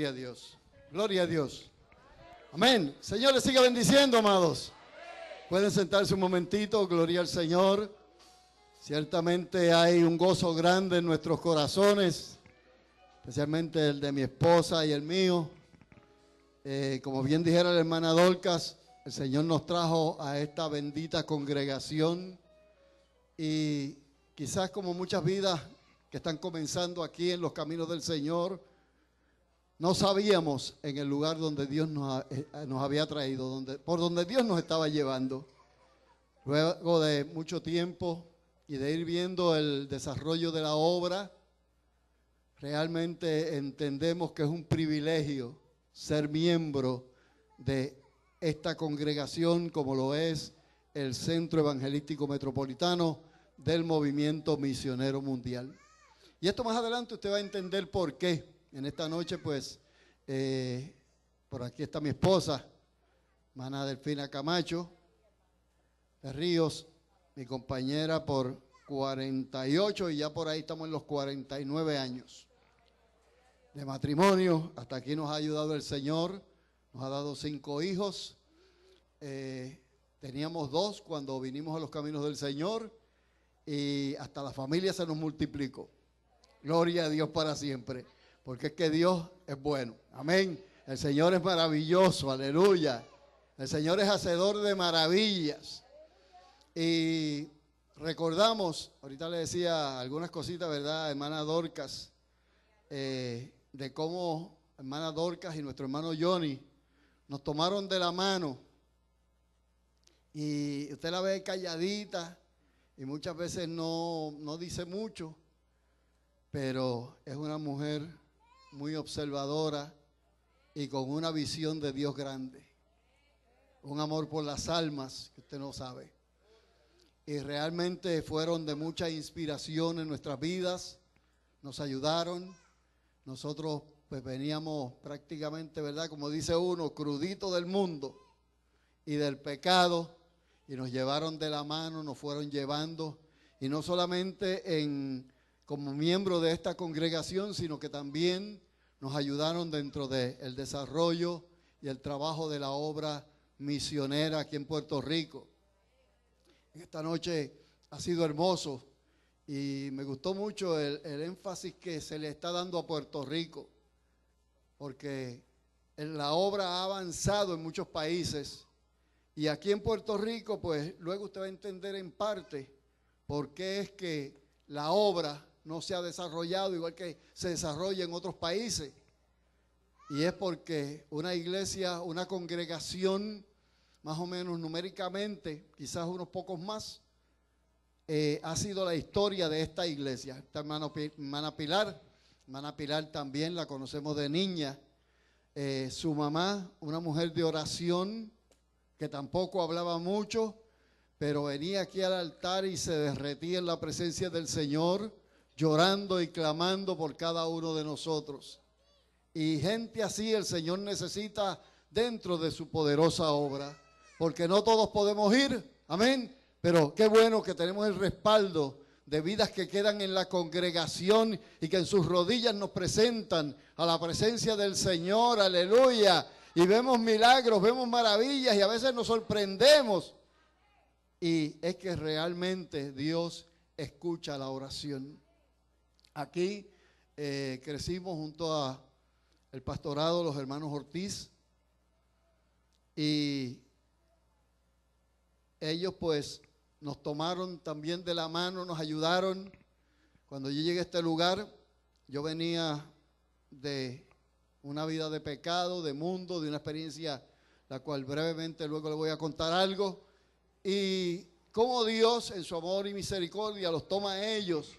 Gloria a Dios. Gloria a Dios. Amén. Señor, les siga bendiciendo, amados. Pueden sentarse un momentito. Gloria al Señor. Ciertamente hay un gozo grande en nuestros corazones, especialmente el de mi esposa y el mío. Como bien dijera la hermana Dorcas, el Señor nos trajo a esta bendita congregación y quizás como muchas vidas que están comenzando aquí en los caminos del Señor, no sabíamos en el lugar donde Dios nos había traído, por donde Dios nos estaba llevando. Luego de mucho tiempo y de ir viendo el desarrollo de la obra, realmente entendemos que es un privilegio ser miembro de esta congregación, como lo es el Centro Evangelístico Metropolitano del Movimiento Misionero Mundial. Y esto más adelante usted va a entender por qué. En esta noche, pues, por aquí está mi esposa, hermana Delfina Camacho de Ríos, mi compañera por 48 y ya por ahí estamos en los 49 años de matrimonio. Hasta aquí nos ha ayudado el Señor, nos ha dado 5 hijos. Teníamos 2 cuando vinimos a los caminos del Señor y hasta la familia se nos multiplicó. Gloria a Dios para siempre, porque es que Dios es bueno. Amén. El Señor es maravilloso, aleluya. El Señor es hacedor de maravillas. Y recordamos, ahorita le decía algunas cositas, ¿verdad, hermana Dorcas? De cómo hermana Dorcas y nuestro hermano Johnny nos tomaron de la mano. Y usted la ve calladita y muchas veces no dice mucho, pero es una mujer muy observadora y con una visión de Dios grande. Un amor por las almas que usted no sabe. Y realmente fueron de mucha inspiración en nuestras vidas. Nos ayudaron. Nosotros pues veníamos prácticamente, ¿verdad? Como dice uno, crudito del mundo y del pecado. Y nos llevaron de la mano, nos fueron llevando. Y no solamente como miembro de esta congregación, sino que también nos ayudaron dentro del desarrollo y el trabajo de la obra misionera aquí en Puerto Rico. Esta noche ha sido hermoso y me gustó mucho el énfasis que se le está dando a Puerto Rico, porque la obra ha avanzado en muchos países y aquí en Puerto Rico, pues luego usted va a entender en parte por qué es que la obra no se ha desarrollado igual que se desarrolla en otros países. Y es porque una iglesia, una congregación, más o menos numéricamente, quizás unos pocos más, ha sido la historia de esta iglesia. Esta hermana Pilar también la conocemos de niña. Su mamá, una mujer de oración, que tampoco hablaba mucho, pero venía aquí al altar y se derretía en la presencia del Señor, llorando y clamando por cada uno de nosotros. Y gente así el Señor necesita dentro de su poderosa obra, porque no todos podemos ir, amén, pero qué bueno que tenemos el respaldo de vidas que quedan en la congregación y que en sus rodillas nos presentan a la presencia del Señor, aleluya, y vemos milagros, vemos maravillas y a veces nos sorprendemos. Y es que realmente Dios escucha la oración. Aquí crecimos junto a el pastorado, los hermanos Ortiz, y ellos pues nos tomaron también de la mano, nos ayudaron. Cuando yo llegué a este lugar, yo venía de una vida de pecado, de mundo, de una experiencia la cual brevemente luego le voy a contar algo, y cómo Dios en su amor y misericordia los toma a ellos,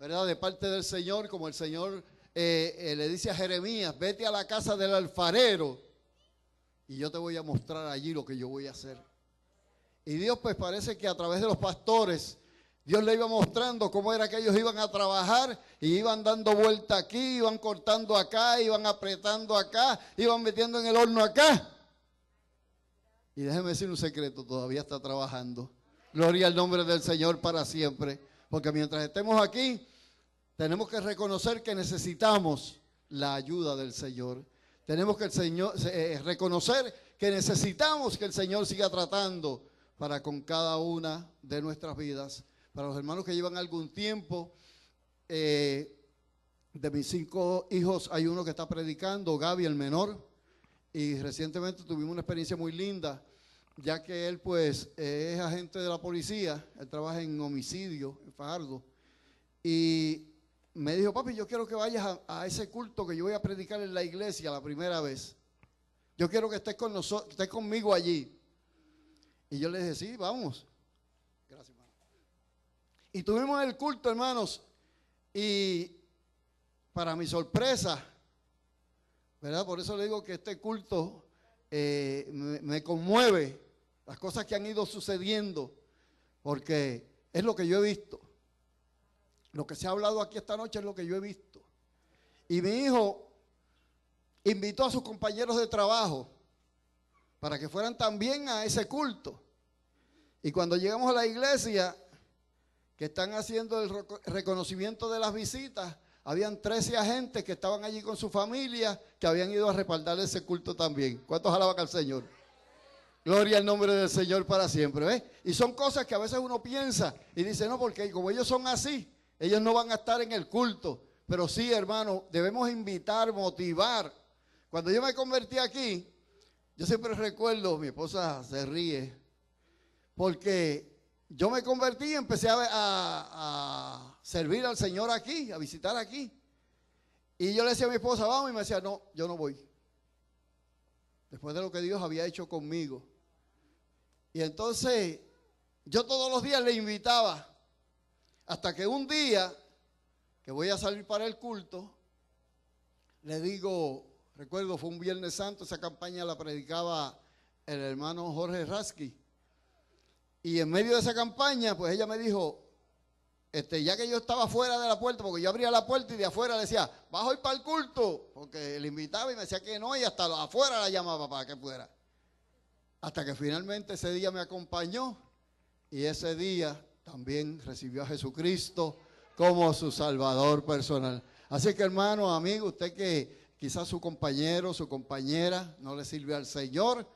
¿verdad? De parte del Señor, como el Señor le dice a Jeremías, vete a la casa del alfarero y yo te voy a mostrar allí lo que yo voy a hacer. Y Dios pues parece que a través de los pastores, Dios le iba mostrando cómo era que ellos iban a trabajar y iban dando vuelta aquí, iban cortando acá, iban apretando acá, iban metiendo en el horno acá. Y déjeme decir un secreto, todavía está trabajando. Gloria al nombre del Señor para siempre, porque mientras estemos aquí, tenemos que reconocer que necesitamos la ayuda del Señor. tenemos que reconocer que necesitamos que el Señor siga tratando para con cada una de nuestras vidas. Para los hermanos que llevan algún tiempo, de mis 5 hijos hay uno que está predicando, Gaby el menor, y recientemente tuvimos una experiencia muy linda, ya que él pues es agente de la policía, él trabaja en homicidio, en Fajardo, y me dijo: papi, yo quiero que vayas a ese culto que yo voy a predicar en la iglesia la primera vez. Yo quiero que estés con nosotros, que estés conmigo allí. Y yo le dije: sí, vamos. Gracias, hermano. Y tuvimos el culto, hermanos, y para mi sorpresa, ¿verdad? Por eso le digo que este culto me conmueve, las cosas que han ido sucediendo, porque es lo que yo he visto. Lo que se ha hablado aquí esta noche es lo que yo he visto. Y mi hijo invitó a sus compañeros de trabajo para que fueran también a ese culto. Y cuando llegamos a la iglesia, que están haciendo el reconocimiento de las visitas, habían 13 agentes que estaban allí con su familia, que habían ido a respaldar ese culto también. ¿Cuántos alaban al Señor? Gloria al nombre del Señor para siempre, ¿ves? Y son cosas que a veces uno piensa y dice: no, porque como ellos son así, ellos no van a estar en el culto. Pero sí, hermano, debemos invitar, motivar. Cuando yo me convertí aquí, yo siempre recuerdo, mi esposa se ríe, porque yo me convertí y empecé a servir al Señor aquí, a visitar aquí. Y yo le decía a mi esposa: vamos, y me decía: no, yo no voy. Después de lo que Dios había hecho conmigo. Y entonces yo todos los días le invitaba, hasta que un día que voy a salir para el culto, le digo, recuerdo, fue un Viernes Santo, esa campaña la predicaba el hermano Jorge Rasky. Y en medio de esa campaña, pues ella me dijo, ya que yo estaba fuera de la puerta, porque yo abría la puerta y de afuera le decía: ¿vas hoy para el culto? Porque le invitaba y me decía que no, y hasta afuera la llamaba para que fuera. Hasta que finalmente ese día me acompañó, y ese día también recibió a Jesucristo como su Salvador personal. Así que, hermano, amigo, usted que quizás su compañero, su compañera no le sirve al Señor,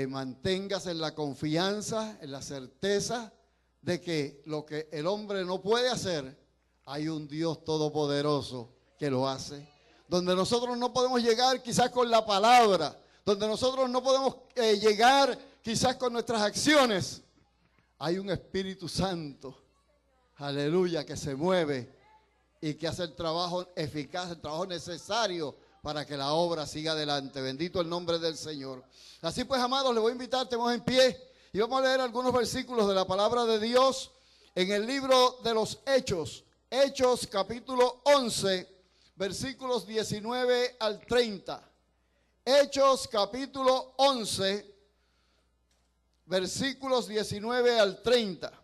manténgase en la confianza, en la certeza de que lo que el hombre no puede hacer, hay un Dios todopoderoso que lo hace. Donde nosotros no podemos llegar quizás con la palabra, donde nosotros no podemos llegar quizás con nuestras acciones, hay un Espíritu Santo, aleluya, que se mueve y que hace el trabajo eficaz, el trabajo necesario para que la obra siga adelante. Bendito el nombre del Señor. Así pues, amados, les voy a invitar, estemos en pie y vamos a leer algunos versículos de la palabra de Dios en el libro de los Hechos. Hechos capítulo 11, versículos 19 al 30. Hechos capítulo 11, versículos 19 al 30.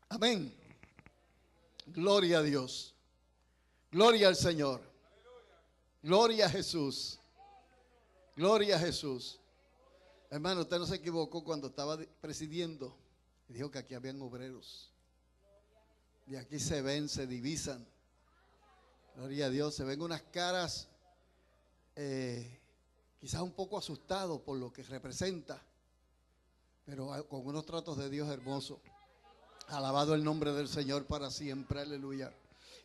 Amén. Gloria a Dios. Gloria al Señor. Gloria a Jesús. Gloria a Jesús. Hermano, usted no se equivocó cuando estaba presidiendo. Dijo que aquí habían obreros. Y aquí se ven, se divisan. Gloria a Dios. Se ven unas caras quizás un poco asustados por lo que representa, pero con unos tratos de Dios hermosos. Alabado el nombre del Señor para siempre, aleluya.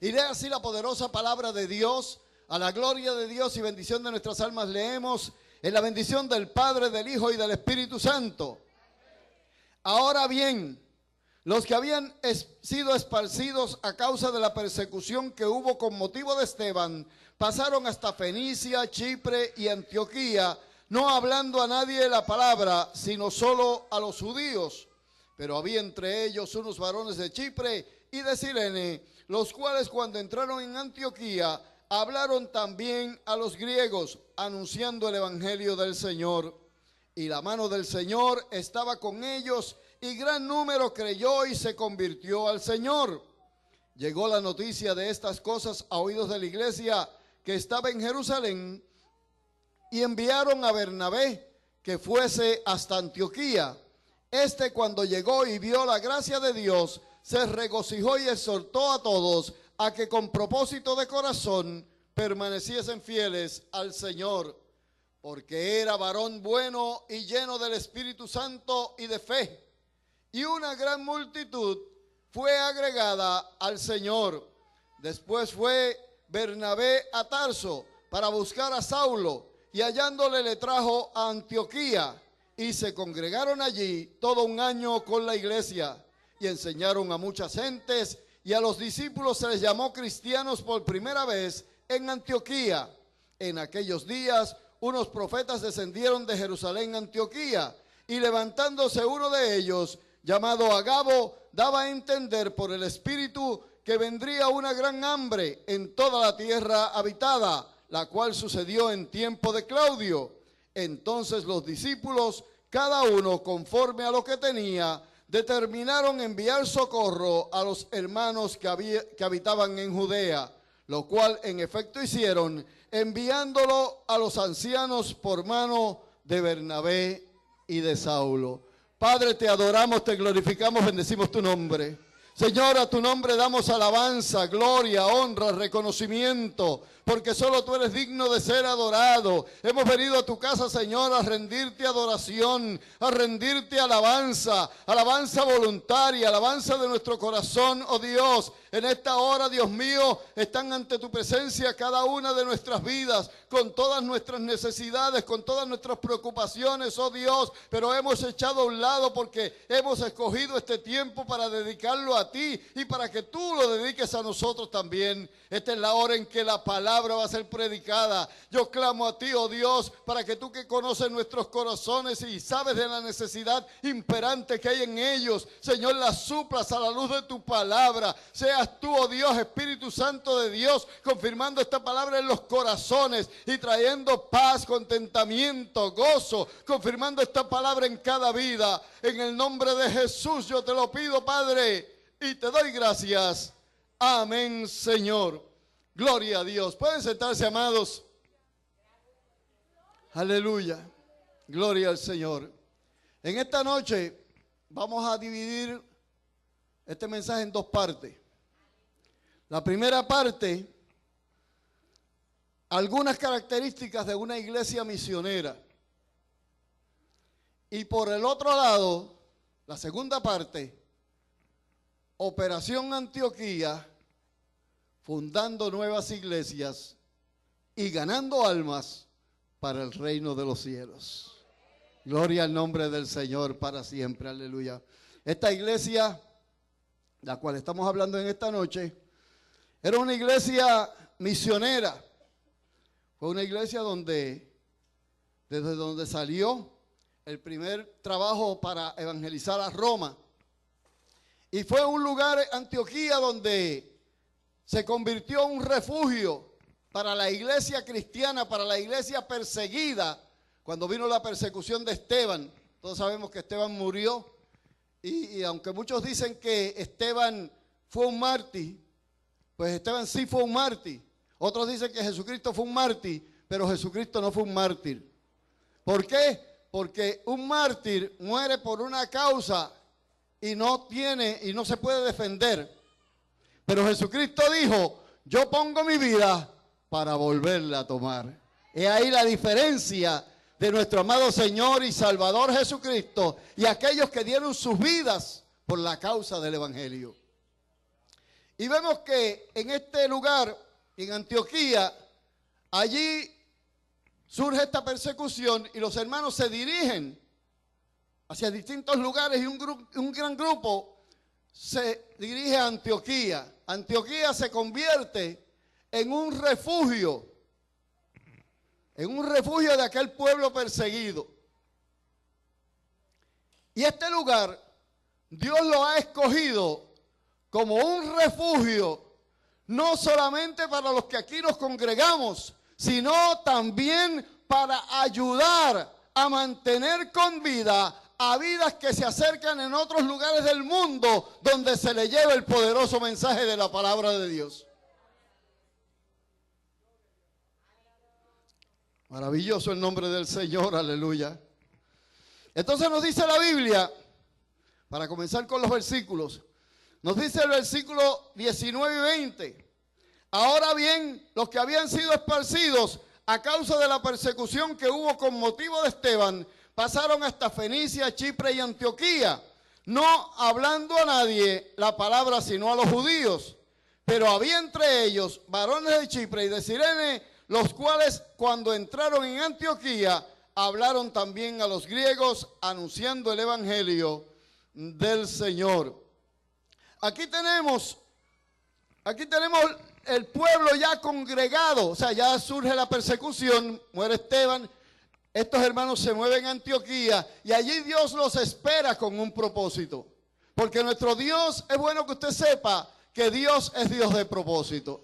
Y lee así la poderosa palabra de Dios, a la gloria de Dios y bendición de nuestras almas. Leemos en la bendición del Padre, del Hijo y del Espíritu Santo. Ahora bien, los que habían sido esparcidos a causa de la persecución que hubo con motivo de Esteban, pasaron hasta Fenicia, Chipre y Antioquía, no hablando a nadie la palabra, sino solo a los judíos. Pero había entre ellos unos varones de Chipre y de Cirene, los cuales cuando entraron en Antioquía, hablaron también a los griegos, anunciando el evangelio del Señor. Y la mano del Señor estaba con ellos, y gran número creyó y se convirtió al Señor. Llegó la noticia de estas cosas a oídos de la iglesia que estaba en Jerusalén, y enviaron a Bernabé que fuese hasta Antioquía. Cuando llegó y vio la gracia de Dios, se regocijó y exhortó a todos a que con propósito de corazón permaneciesen fieles al Señor, porque era varón bueno y lleno del Espíritu Santo y de fe, y una gran multitud fue agregada al Señor. Después fue Bernabé a Tarso para buscar a Saulo, y hallándole le trajo a Antioquía, y se congregaron allí todo un año con la iglesia, y enseñaron a muchas gentes, y a los discípulos se les llamó cristianos por primera vez en Antioquía. En aquellos días unos profetas descendieron de Jerusalén a Antioquía, y levantándose uno de ellos, llamado Agabo, daba a entender por el Espíritu que vendría una gran hambre en toda la tierra habitada, la cual sucedió en tiempo de Claudio. Entonces los discípulos, cada uno conforme a lo que tenía, determinaron enviar socorro a los hermanos que habitaban en Judea, lo cual en efecto hicieron, enviándolo a los ancianos por mano de Bernabé y de Saulo. Padre, te adoramos, te glorificamos, bendecimos tu nombre. Señor, a tu nombre damos alabanza, gloria, honra, reconocimiento, porque solo tú eres digno de ser adorado. Hemos venido a tu casa, Señor, a rendirte adoración, a rendirte alabanza, alabanza voluntaria, alabanza de nuestro corazón, oh Dios. En esta hora, Dios mío, están ante tu presencia cada una de nuestras vidas, con todas nuestras necesidades, con todas nuestras preocupaciones, oh Dios, pero hemos echado a un lado porque hemos escogido este tiempo para dedicarlo a ti y para que tú lo dediques a nosotros también. Esta es la hora en que la palabra va a ser predicada. Yo clamo a ti, oh Dios, para que tú, que conoces nuestros corazones y sabes de la necesidad imperante que hay en ellos, Señor, la suplas a la luz de tu palabra. Seas tú, oh Dios, Espíritu Santo de Dios, confirmando esta palabra en los corazones y trayendo paz, contentamiento, gozo, confirmando esta palabra en cada vida. En el nombre de Jesús yo te lo pido, Padre, y te doy gracias. Amén, Señor. Gloria a Dios. Pueden sentarse, amados. Aleluya. Gloria al Señor. En esta noche vamos a dividir este mensaje en dos partes. La primera parte, algunas características de una iglesia misionera. Y por el otro lado, la segunda parte, Operación Antioquía, fundando nuevas iglesias y ganando almas para el reino de los cielos. Gloria al nombre del Señor para siempre, aleluya. Esta iglesia, la cual estamos hablando en esta noche, era una iglesia misionera. Fue una iglesia desde donde salió el primer trabajo para evangelizar a Roma. Y fue un lugar, Antioquía, donde se convirtió en un refugio para la iglesia cristiana, para la iglesia perseguida, cuando vino la persecución de Esteban. Todos sabemos que Esteban murió, y aunque muchos dicen que Esteban fue un mártir, pues Esteban sí fue un mártir. Otros dicen que Jesucristo fue un mártir, pero Jesucristo no fue un mártir. ¿Por qué? Porque un mártir muere por una causa y no se puede defender. Pero Jesucristo dijo, yo pongo mi vida para volverla a tomar. Es ahí la diferencia de nuestro amado Señor y Salvador Jesucristo y aquellos que dieron sus vidas por la causa del Evangelio. Y vemos que en este lugar, en Antioquía, allí surge esta persecución y los hermanos se dirigen hacia distintos lugares y un gran grupo se dirige a Antioquía. Antioquía se convierte en un refugio de aquel pueblo perseguido. Y este lugar Dios lo ha escogido como un refugio, no solamente para los que aquí nos congregamos, sino también para ayudar a mantener con vida a vidas que se acercan en otros lugares del mundo donde se le lleva el poderoso mensaje de la palabra de Dios. Maravilloso el nombre del Señor, aleluya. Entonces nos dice la Biblia, para comenzar con los versículos, Nos dice el versículo 19 y 20. Ahora bien, los que habían sido esparcidos a causa de la persecución que hubo con motivo de Esteban, pasaron hasta Fenicia, Chipre y Antioquía, no hablando a nadie la palabra sino a los judíos. Pero había entre ellos varones de Chipre y de Cirene, los cuales cuando entraron en Antioquía, hablaron también a los griegos, anunciando el evangelio del Señor. Aquí tenemos el pueblo ya congregado, o sea, ya surge la persecución, muere Esteban, estos hermanos se mueven a Antioquía y allí Dios los espera con un propósito. Porque nuestro Dios, es bueno que usted sepa que Dios es Dios de propósito.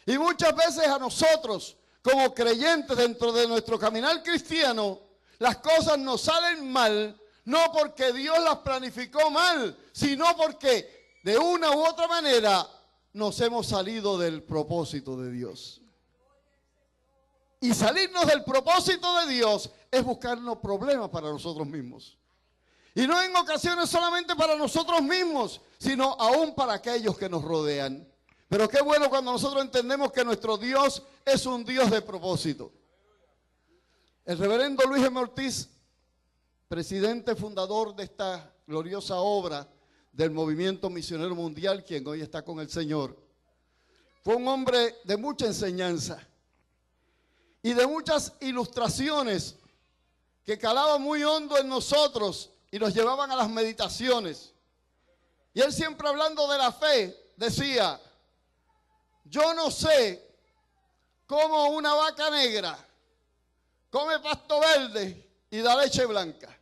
Y muchas veces a nosotros, como creyentes dentro de nuestro caminar cristiano, las cosas nos salen mal, no porque Dios las planificó mal, sino porque de una u otra manera nos hemos salido del propósito de Dios. Y salirnos del propósito de Dios es buscarnos problemas para nosotros mismos. Y no en ocasiones solamente para nosotros mismos, sino aún para aquellos que nos rodean. Pero qué bueno cuando nosotros entendemos que nuestro Dios es un Dios de propósito. El reverendo Luis M. Ortiz, presidente fundador de esta gloriosa obra del Movimiento Misionero Mundial, quien hoy está con el Señor, fue un hombre de mucha enseñanza y de muchas ilustraciones que calaban muy hondo en nosotros y nos llevaban a las meditaciones. Y él siempre hablando de la fe decía: yo no sé cómo una vaca negra come pasto verde y da leche blanca.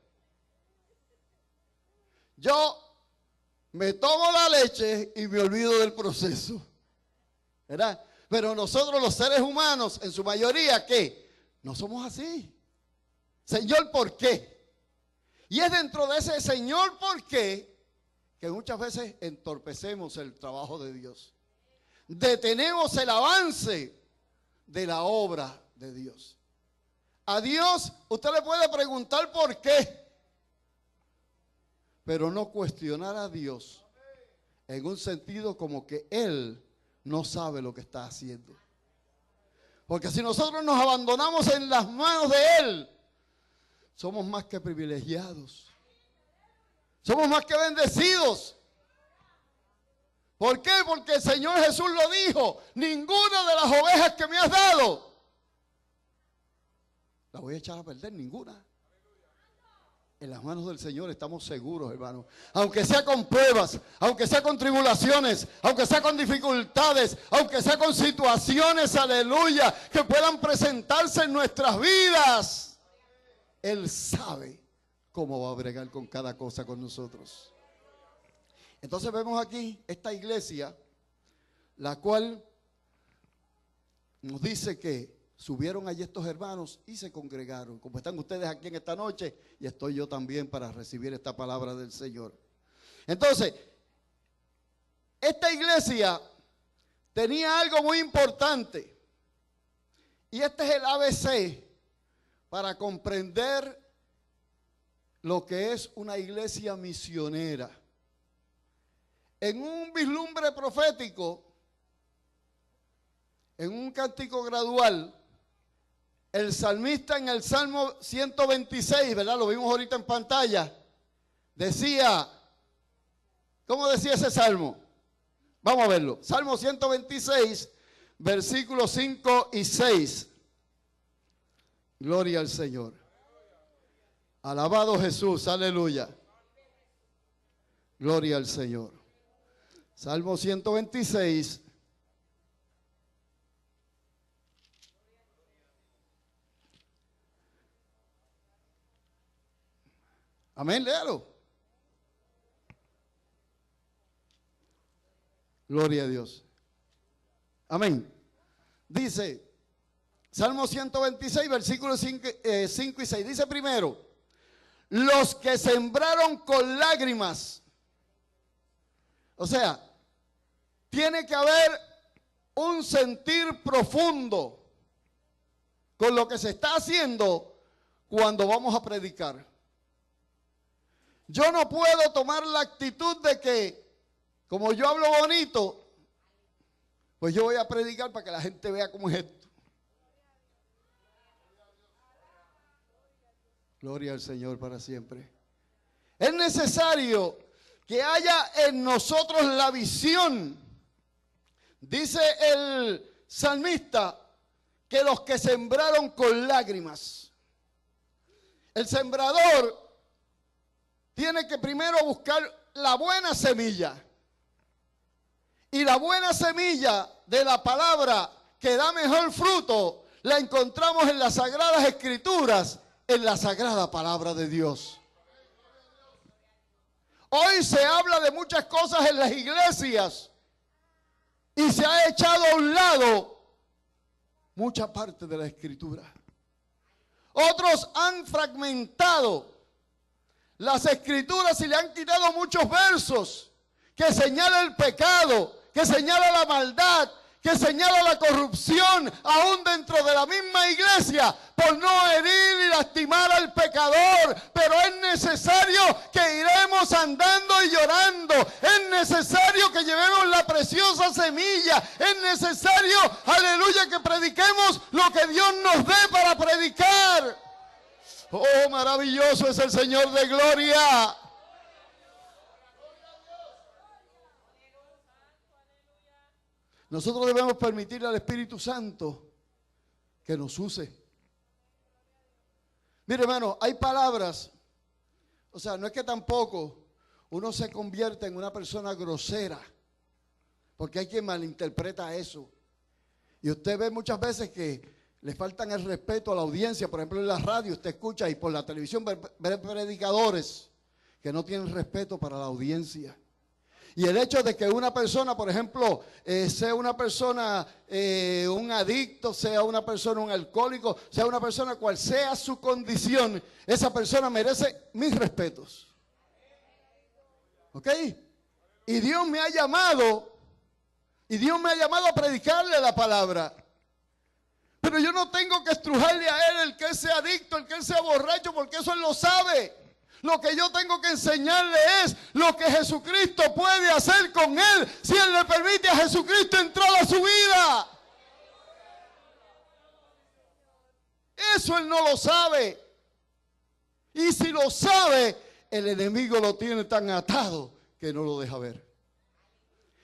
Yo me tomo la leche y me olvido del proceso, ¿verdad? Pero nosotros los seres humanos, en su mayoría, ¿qué? No somos así. Señor, ¿por qué? Y es dentro de ese Señor, ¿por qué? Que muchas veces entorpecemos el trabajo de Dios. Detenemos el avance de la obra de Dios. A Dios usted le puede preguntar por qué, pero no cuestionar a Dios en un sentido como que Él no sabe lo que está haciendo. Porque si nosotros nos abandonamos en las manos de Él, somos más que privilegiados. Somos más que bendecidos. ¿Por qué? Porque el Señor Jesús lo dijo: ninguna de las ovejas que me has dado la voy a echar a perder, ninguna. En las manos del Señor estamos seguros, hermanos. Aunque sea con pruebas, aunque sea con tribulaciones, aunque sea con dificultades, aunque sea con situaciones, aleluya, que puedan presentarse en nuestras vidas, Él sabe cómo va a bregar con cada cosa con nosotros. Entonces vemos aquí esta iglesia, la cual nos dice que subieron allí estos hermanos y se congregaron, como están ustedes aquí en esta noche, y estoy yo también para recibir esta palabra del Señor. Entonces, esta iglesia tenía algo muy importante, y este es el ABC para comprender lo que es una iglesia misionera. En un vislumbre profético, en un cántico gradual, el salmista en el Salmo 126, ¿verdad? Lo vimos ahorita en pantalla. Decía, ¿cómo decía ese salmo? Vamos a verlo. Salmo 126, versículos 5 y 6. Gloria al Señor. Alabado Jesús, aleluya. Gloria al Señor. Salmo 126. Amén, léalo. Gloria a Dios. Amén. Dice, Salmo 126, versículos 5 y 6. Dice primero: los que sembraron con lágrimas. O sea, tiene que haber un sentir profundo con lo que se está haciendo cuando vamos a predicar. Yo no puedo tomar la actitud de que como yo hablo bonito, pues yo voy a predicar para que la gente vea cómo es esto. Gloria al Señor para siempre. Es necesario que haya en nosotros la visión. Dice el salmista que los que sembraron con lágrimas. El sembrador tiene que primero buscar la buena semilla. Y la buena semilla de la palabra que da mejor fruto la encontramos en las Sagradas Escrituras, en la sagrada palabra de Dios. Hoy se habla de muchas cosas en las iglesias y se ha echado a un lado mucha parte de la Escritura. Otros han fragmentado las Escrituras y le han quitado muchos versos que señalan el pecado, que señalan la maldad, que señala la corrupción aún dentro de la misma iglesia, por no herir y lastimar al pecador. Pero es necesario que iremos andando y llorando. Es necesario que llevemos la preciosa semilla. Es necesario, aleluya, que prediquemos lo que Dios nos dé para predicar. Oh, maravilloso es el Señor de gloria. Nosotros debemos permitirle al Espíritu Santo que nos use. Mire, hermano, hay palabras, o sea, no es que tampoco uno se convierta en una persona grosera, porque hay quien malinterpreta eso. Y usted ve muchas veces que le faltan el respeto a la audiencia. Por ejemplo, en la radio usted escucha y por la televisión ve predicadores que no tienen respeto para la audiencia. Y el hecho de que una persona, por ejemplo, sea una persona, un adicto, sea una persona, un alcohólico, sea una persona cual sea su condición, esa persona merece mis respetos. ¿Ok? Y Dios me ha llamado, a predicarle la palabra. Pero yo no tengo que estrujarle a él el que él sea adicto, el que él sea borracho, porque eso él lo sabe. Lo que yo tengo que enseñarle es lo que Jesucristo puede hacer con él si él le permite a Jesucristo entrar a su vida. Eso él no lo sabe. Y si lo sabe, el enemigo lo tiene tan atado que no lo deja ver.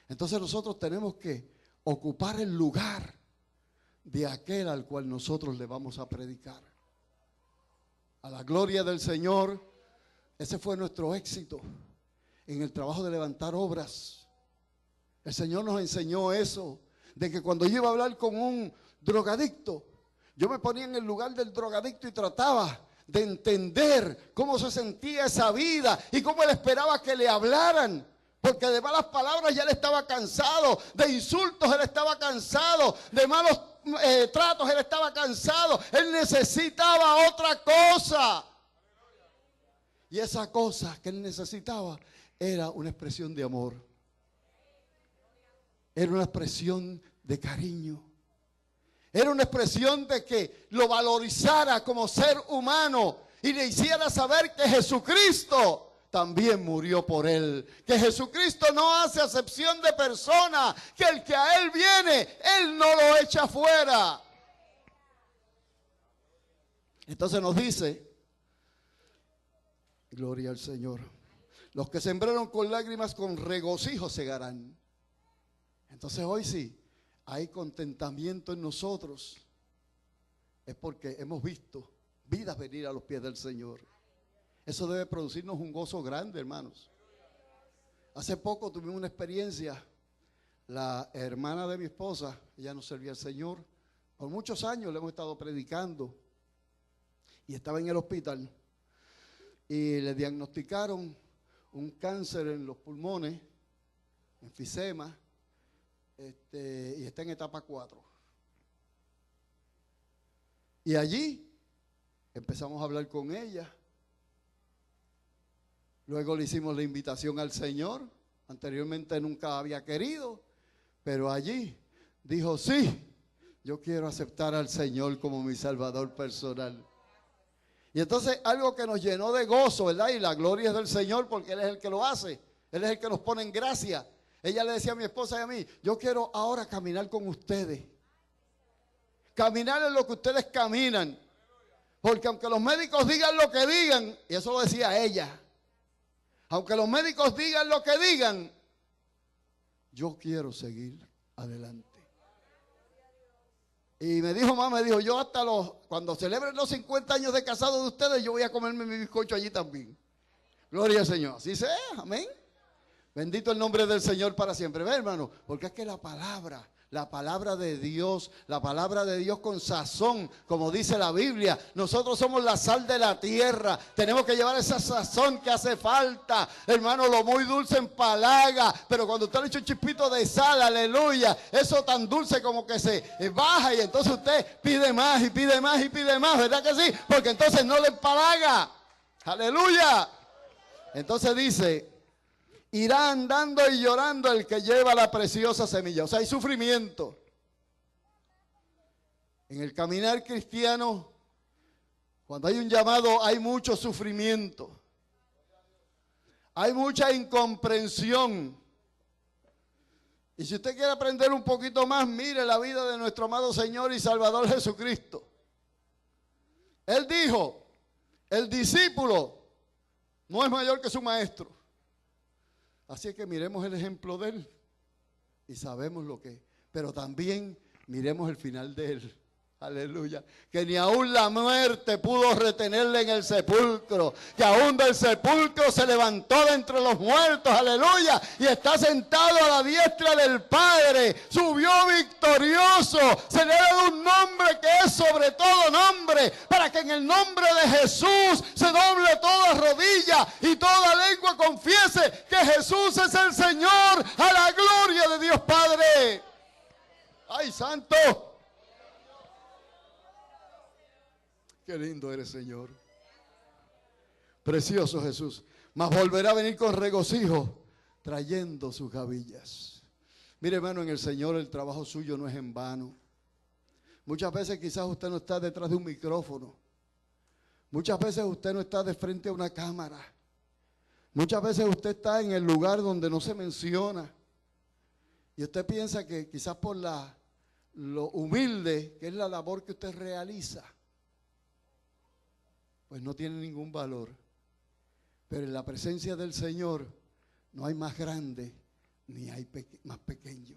Entonces nosotros tenemos que ocupar el lugar de aquel al cual nosotros le vamos a predicar. A la gloria del Señor. Ese fue nuestro éxito en el trabajo de levantar obras. El Señor nos enseñó eso, de que cuando yo iba a hablar con un drogadicto, yo me ponía en el lugar del drogadicto y trataba de entender cómo se sentía esa vida y cómo él esperaba que le hablaran. Porque de malas palabras ya él estaba cansado, de insultos él estaba cansado, de malos tratos él estaba cansado. Él necesitaba otra cosa. Y esa cosa que él necesitaba era una expresión de amor. Era una expresión de cariño. Era una expresión de que lo valorizara como ser humano y le hiciera saber que Jesucristo también murió por él. Que Jesucristo no hace acepción de persona, que el que a él viene, él no lo echa fuera. Entonces nos dice, gloria al Señor, los que sembraron con lágrimas con regocijo segarán. Entonces hoy sí, hay contentamiento en nosotros. Es porque hemos visto vidas venir a los pies del Señor. Eso debe producirnos un gozo grande, hermanos. Hace poco tuvimos una experiencia. La hermana de mi esposa, ella nos servía al Señor. Por muchos años le hemos estado predicando. Y estaba en el hospital. Y le diagnosticaron un cáncer en los pulmones, enfisema, y está en etapa 4. Y allí empezamos a hablar con ella. Luego le hicimos la invitación al Señor. Anteriormente nunca había querido, pero allí dijo, sí, yo quiero aceptar al Señor como mi Salvador personal. Y entonces algo que nos llenó de gozo, ¿verdad? Y la gloria es del Señor porque Él es el que lo hace. Él es el que nos pone en gracia. ella le decía a mi esposa y a mí, yo quiero ahora caminar con ustedes. Caminar en lo que ustedes caminan. Porque aunque los médicos digan lo que digan, y eso lo decía ella, aunque los médicos digan lo que digan, yo quiero seguir adelante. Y me dijo, mamá, yo hasta cuando celebren los 50 años de casado de ustedes, yo voy a comerme mi bizcocho allí también. Gloria al Señor. Así sea, amén. Bendito el nombre del Señor para siempre. Ve, hermano, porque es que la palabra de Dios, la palabra de Dios con sazón, como dice la Biblia, nosotros somos la sal de la tierra, tenemos que llevar esa sazón que hace falta, hermano, lo muy dulce empalaga, pero cuando usted le echa un chispito de sal, aleluya, eso tan dulce como que se baja y entonces usted pide más y pide más y pide más, ¿verdad que sí? Porque entonces no le empalaga, aleluya. Entonces dice, irá andando y llorando el que lleva la preciosa semilla. O sea, hay sufrimiento. En el caminar cristiano, cuando hay un llamado, hay mucho sufrimiento. Hay mucha incomprensión. Y si usted quiere aprender un poquito más, mire la vida de nuestro amado Señor y Salvador Jesucristo. Él dijo, el discípulo no es mayor que su maestro. Así es que miremos el ejemplo de él y sabemos lo que es. Pero también miremos el final de él. Aleluya. Que ni aún la muerte pudo retenerle en el sepulcro. Que aún del sepulcro se levantó de entre los muertos. Aleluya. Y está sentado a la diestra del Padre. Subió victorioso. Se le ha dado un nombre que es sobre todo nombre. Para que en el nombre de Jesús se doble toda rodilla y toda lengua confiese que Jesús es el Señor, a la gloria de Dios Padre. ¡Ay, santo! Qué lindo eres, Señor. Precioso Jesús. Mas volverá a venir con regocijo, trayendo sus gavillas. Mire, hermano, en el Señor el trabajo suyo no es en vano. Muchas veces quizás usted no está detrás de un micrófono. Muchas veces usted no está de frente a una cámara. Muchas veces usted está en el lugar donde no se menciona. Y usted piensa que quizás por lo humilde que es la labor que usted realiza, pues no tiene ningún valor. Pero en la presencia del Señor no hay más grande ni hay más pequeño.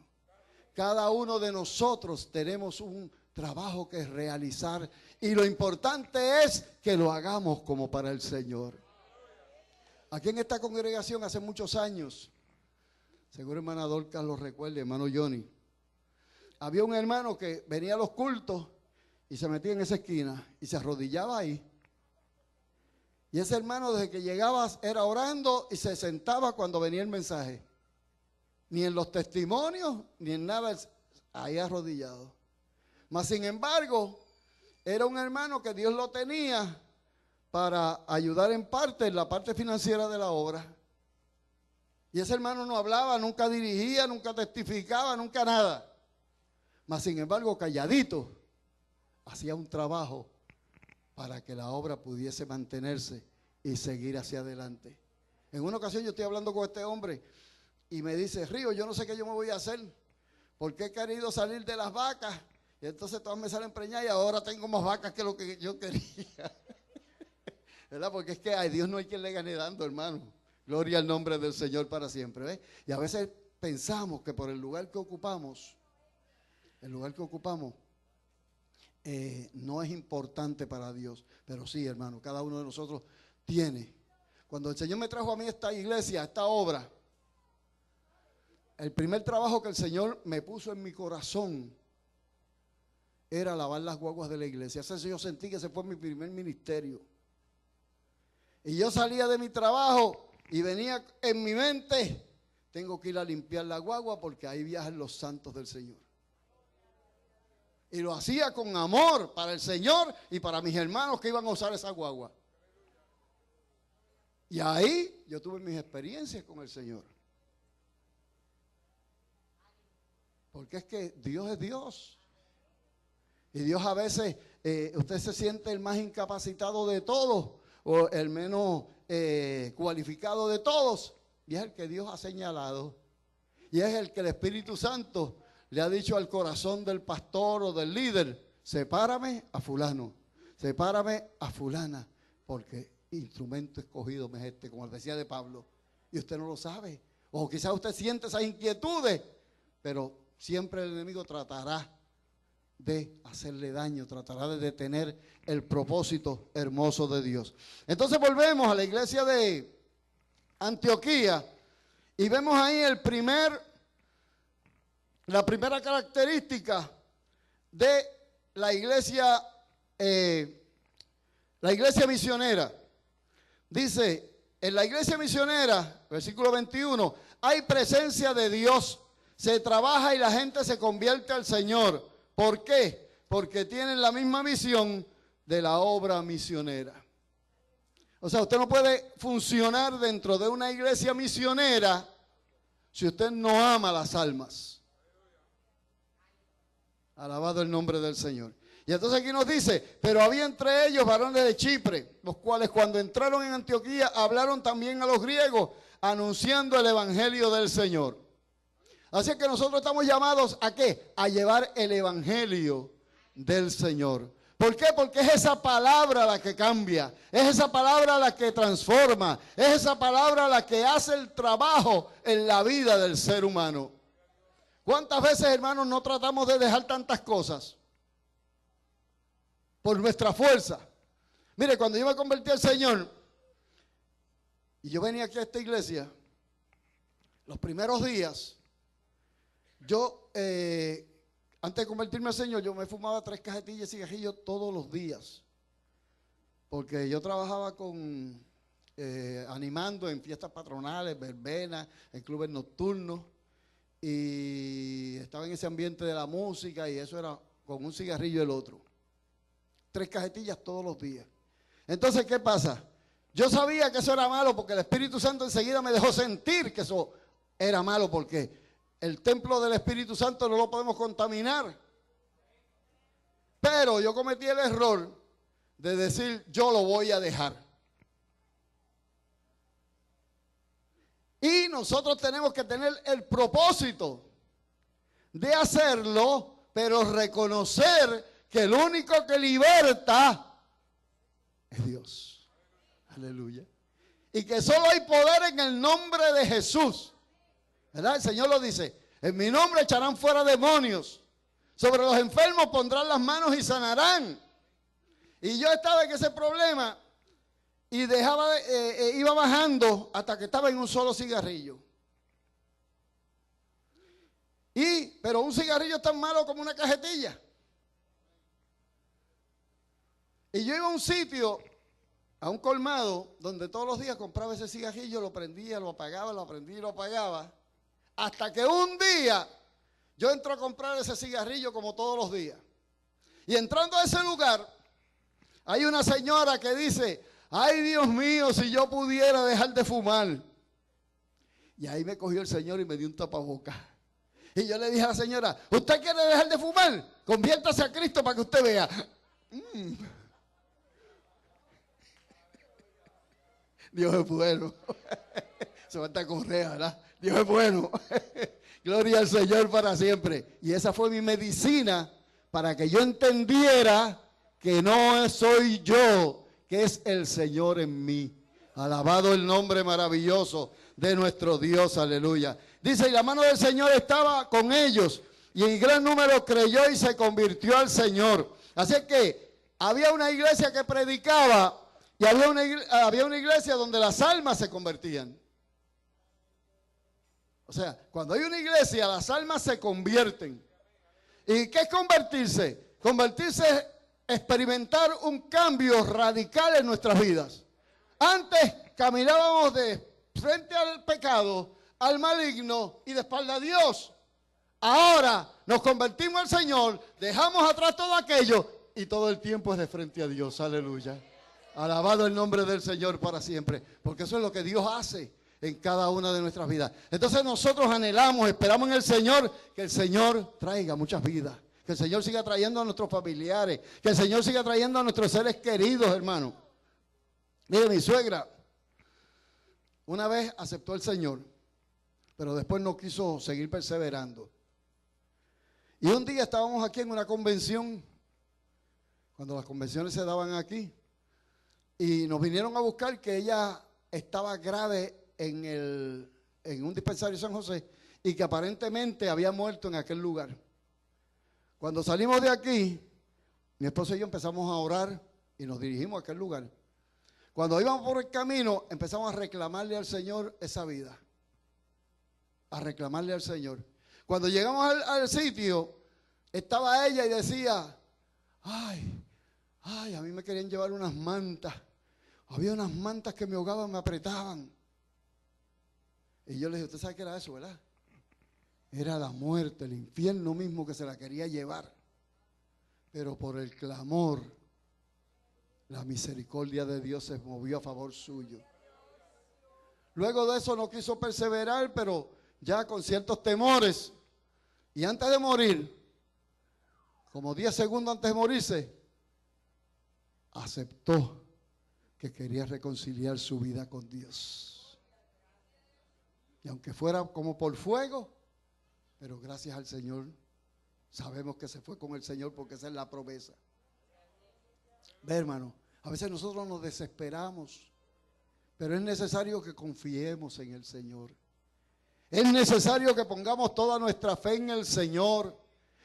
Cada uno de nosotros tenemos un trabajo que realizar y lo importante es que lo hagamos como para el Señor. Aquí en esta congregación hace muchos años, seguro hermana Dorcas lo recuerda, hermano Johnny, había un hermano que venía a los cultos y se metía en esa esquina y se arrodillaba ahí. Y ese hermano desde que llegaba era orando y se sentaba cuando venía el mensaje. Ni en los testimonios, ni en nada, ahí arrodillado. Mas sin embargo, era un hermano que Dios lo tenía para ayudar en parte, en la parte financiera de la obra. Y ese hermano no hablaba, nunca dirigía, nunca testificaba, nunca nada. Mas sin embargo, calladito, hacía un trabajo para que la obra pudiese mantenerse y seguir hacia adelante. En una ocasión yo estoy hablando con este hombre y me dice, Río, yo no sé qué yo me voy a hacer, porque he querido salir de las vacas y entonces todas me salen preñadas y ahora tengo más vacas que lo que yo quería. ¿Verdad? Porque es que a Dios no hay quien le gane dando, hermano. Gloria al nombre del Señor para siempre. ¿Ves? Y a veces pensamos que por el lugar que ocupamos, no es importante para Dios, pero sí, hermano, cada uno de nosotros tiene. Cuando el Señor me trajo a mí esta iglesia, esta obra, el primer trabajo que el Señor me puso en mi corazón era lavar las guaguas de la iglesia. Eso yo sentí que ese fue mi primer ministerio. Y yo salía de mi trabajo y venía en mi mente, tengo que ir a limpiar la guagua porque ahí viajan los santos del Señor. Y lo hacía con amor para el Señor y para mis hermanos que iban a usar esa guagua. Y ahí yo tuve mis experiencias con el Señor. Porque es que Dios es Dios. Y Dios a veces, usted se siente el más incapacitado de todos o el menos cualificado de todos. Y es el que Dios ha señalado. Y es el que el Espíritu Santo le ha dicho al corazón del pastor o del líder: sepárame a fulano, sepárame a fulana, porque instrumento escogido me es este, como decía de Pablo. Y usted no lo sabe. O quizás usted siente esas inquietudes, pero siempre el enemigo tratará de hacerle daño, tratará de detener el propósito hermoso de Dios. Entonces volvemos a la iglesia de Antioquía y vemos ahí la primera característica de la iglesia misionera. Dice, en la iglesia misionera, versículo 21, hay presencia de Dios, se trabaja y la gente se convierte al Señor. ¿Por qué? Porque tienen la misma visión de la obra misionera. O sea, usted no puede funcionar dentro de una iglesia misionera si usted no ama las almas. Alabado el nombre del Señor. Y entonces aquí nos dice, pero había entre ellos varones de Chipre, los cuales cuando entraron en Antioquía hablaron también a los griegos, anunciando el evangelio del Señor. Así que nosotros estamos llamados ¿a qué? A llevar el evangelio del Señor. ¿Por qué? Porque es esa palabra la que cambia, es esa palabra la que transforma, es esa palabra la que hace el trabajo en la vida del ser humano. ¿Cuántas veces, hermanos, no tratamos de dejar tantas cosas por nuestra fuerza? Mire, cuando yo me convertí al Señor y yo venía aquí a esta iglesia, los primeros días, yo, antes de convertirme al Señor, yo me fumaba 3 cajetillas de cigarrillos todos los días. Porque yo trabajaba animando en fiestas patronales, verbenas, en clubes nocturnos. Y estaba en ese ambiente de la música y eso era con un cigarrillo el otro. 3 cajetillas todos los días. Entonces, ¿qué pasa? Yo sabía que eso era malo porque el Espíritu Santo enseguida me dejó sentir que eso era malo porque el templo del Espíritu Santo no lo podemos contaminar. Pero yo cometí el error de decir, yo lo voy a dejar. Y nosotros tenemos que tener el propósito de hacerlo, pero reconocer que el único que liberta es Dios. Aleluya. Y que solo hay poder en el nombre de Jesús. ¿Verdad? El Señor lo dice, en mi nombre echarán fuera demonios, sobre los enfermos pondrán las manos y sanarán. Y yo estaba en ese problema y iba bajando hasta que estaba en un solo cigarrillo. Pero un cigarrillo es tan malo como una cajetilla. Y yo iba a un sitio, a un colmado, donde todos los días compraba ese cigarrillo, lo prendía, lo apagaba, lo prendía y lo apagaba. Hasta que un día yo entro a comprar ese cigarrillo como todos los días. Y entrando a ese lugar, hay una señora que dice, ay Dios mío, si yo pudiera dejar de fumar. Y ahí me cogió el Señor y me dio un tapabocas. Y yo le dije a la señora, ¿usted quiere dejar de fumar? Conviértase a Cristo para que usted vea. Dios es bueno. Se falta correa, ¿verdad? Dios es bueno. Gloria al Señor para siempre. Y esa fue mi medicina para que yo entendiera que no soy yo, que es el Señor en mí. Alabado el nombre maravilloso de nuestro Dios. Aleluya. Dice, y la mano del Señor estaba con ellos, y en gran número creyó y se convirtió al Señor. Así que había una iglesia que predicaba, y había una iglesia donde las almas se convertían. O sea, cuando hay una iglesia, las almas se convierten. ¿Y qué es convertirse? Convertirse es experimentar un cambio radical en nuestras vidas. Antes caminábamos de frente al pecado, al maligno y de espalda a Dios. Ahora nos convertimos al Señor, dejamos atrás todo aquello y todo el tiempo es de frente a Dios. Aleluya. Alabado el nombre del Señor para siempre, porque eso es lo que Dios hace en cada una de nuestras vidas. Entonces nosotros anhelamos, esperamos en el Señor, que el Señor traiga muchas vidas, que el Señor siga trayendo a nuestros familiares, que el Señor siga trayendo a nuestros seres queridos, hermano. Mire, mi suegra una vez aceptó al Señor, pero después no quiso seguir perseverando. Y un día estábamos aquí en una convención, cuando las convenciones se daban aquí, y nos vinieron a buscar que ella estaba grave en un dispensario de San José y que aparentemente había muerto en aquel lugar. Cuando salimos de aquí, mi esposo y yo empezamos a orar y nos dirigimos a aquel lugar. Cuando íbamos por el camino, empezamos a reclamarle al Señor esa vida. A reclamarle al Señor. Cuando llegamos al sitio, estaba ella y decía, ay, a mí me querían llevar unas mantas. Había unas mantas que me ahogaban, me apretaban. Y yo le dije, ¿usted sabe qué era eso, verdad? Era la muerte, el infierno mismo que se la quería llevar. Pero por el clamor, la misericordia de Dios se movió a favor suyo. Luego de eso no quiso perseverar, pero ya con ciertos temores. Y antes de morir, como 10 segundos antes de morirse, aceptó que quería reconciliar su vida con Dios. Y aunque fuera como por fuego, pero gracias al Señor, sabemos que se fue con el Señor porque esa es la promesa. Ve, hermano, a veces nosotros nos desesperamos, pero es necesario que confiemos en el Señor. Es necesario que pongamos toda nuestra fe en el Señor.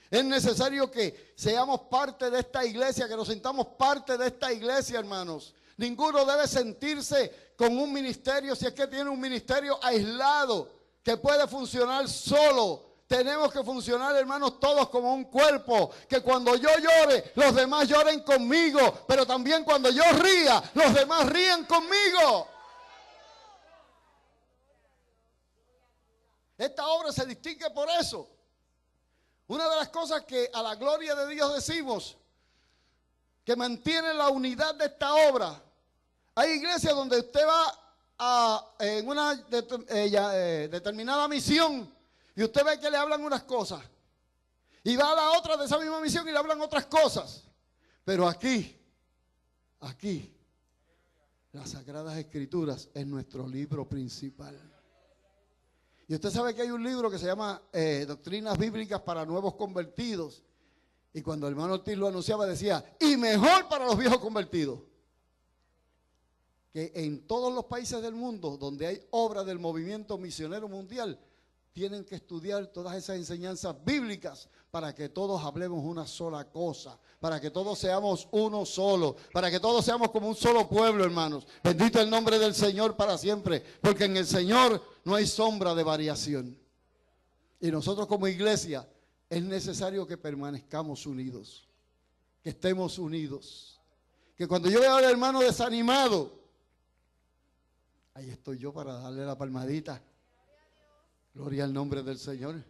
Es necesario que seamos parte de esta iglesia, que nos sintamos parte de esta iglesia, hermanos. Ninguno debe sentirse con un ministerio, si es que tiene un ministerio aislado, que puede funcionar solo. Tenemos que funcionar, hermanos, todos como un cuerpo. Que cuando yo llore, los demás lloren conmigo. Pero también cuando yo ría, los demás ríen conmigo. Esta obra se distingue por eso. Una de las cosas que a la gloria de Dios decimos, que mantiene la unidad de esta obra. Hay iglesias donde usted va en una determinada misión y usted ve que le hablan unas cosas. Y va a la otra de esa misma misión y le hablan otras cosas. Pero aquí, las Sagradas Escrituras es nuestro libro principal. Y usted sabe que hay un libro que se llama Doctrinas Bíblicas para Nuevos Convertidos. Y cuando el hermano Ortiz lo anunciaba decía, y mejor para los viejos convertidos. Que en todos los países del mundo donde hay obra del movimiento misionero mundial, tienen que estudiar todas esas enseñanzas bíblicas para que todos hablemos una sola cosa, para que todos seamos uno solo, para que todos seamos como un solo pueblo, hermanos. Bendito el nombre del Señor para siempre, porque en el Señor no hay sombra de variación. Y nosotros como iglesia es necesario que permanezcamos unidos, que estemos unidos. Que cuando yo veo al hermano desanimado, ahí estoy yo para darle la palmadita. Gloria al nombre del Señor.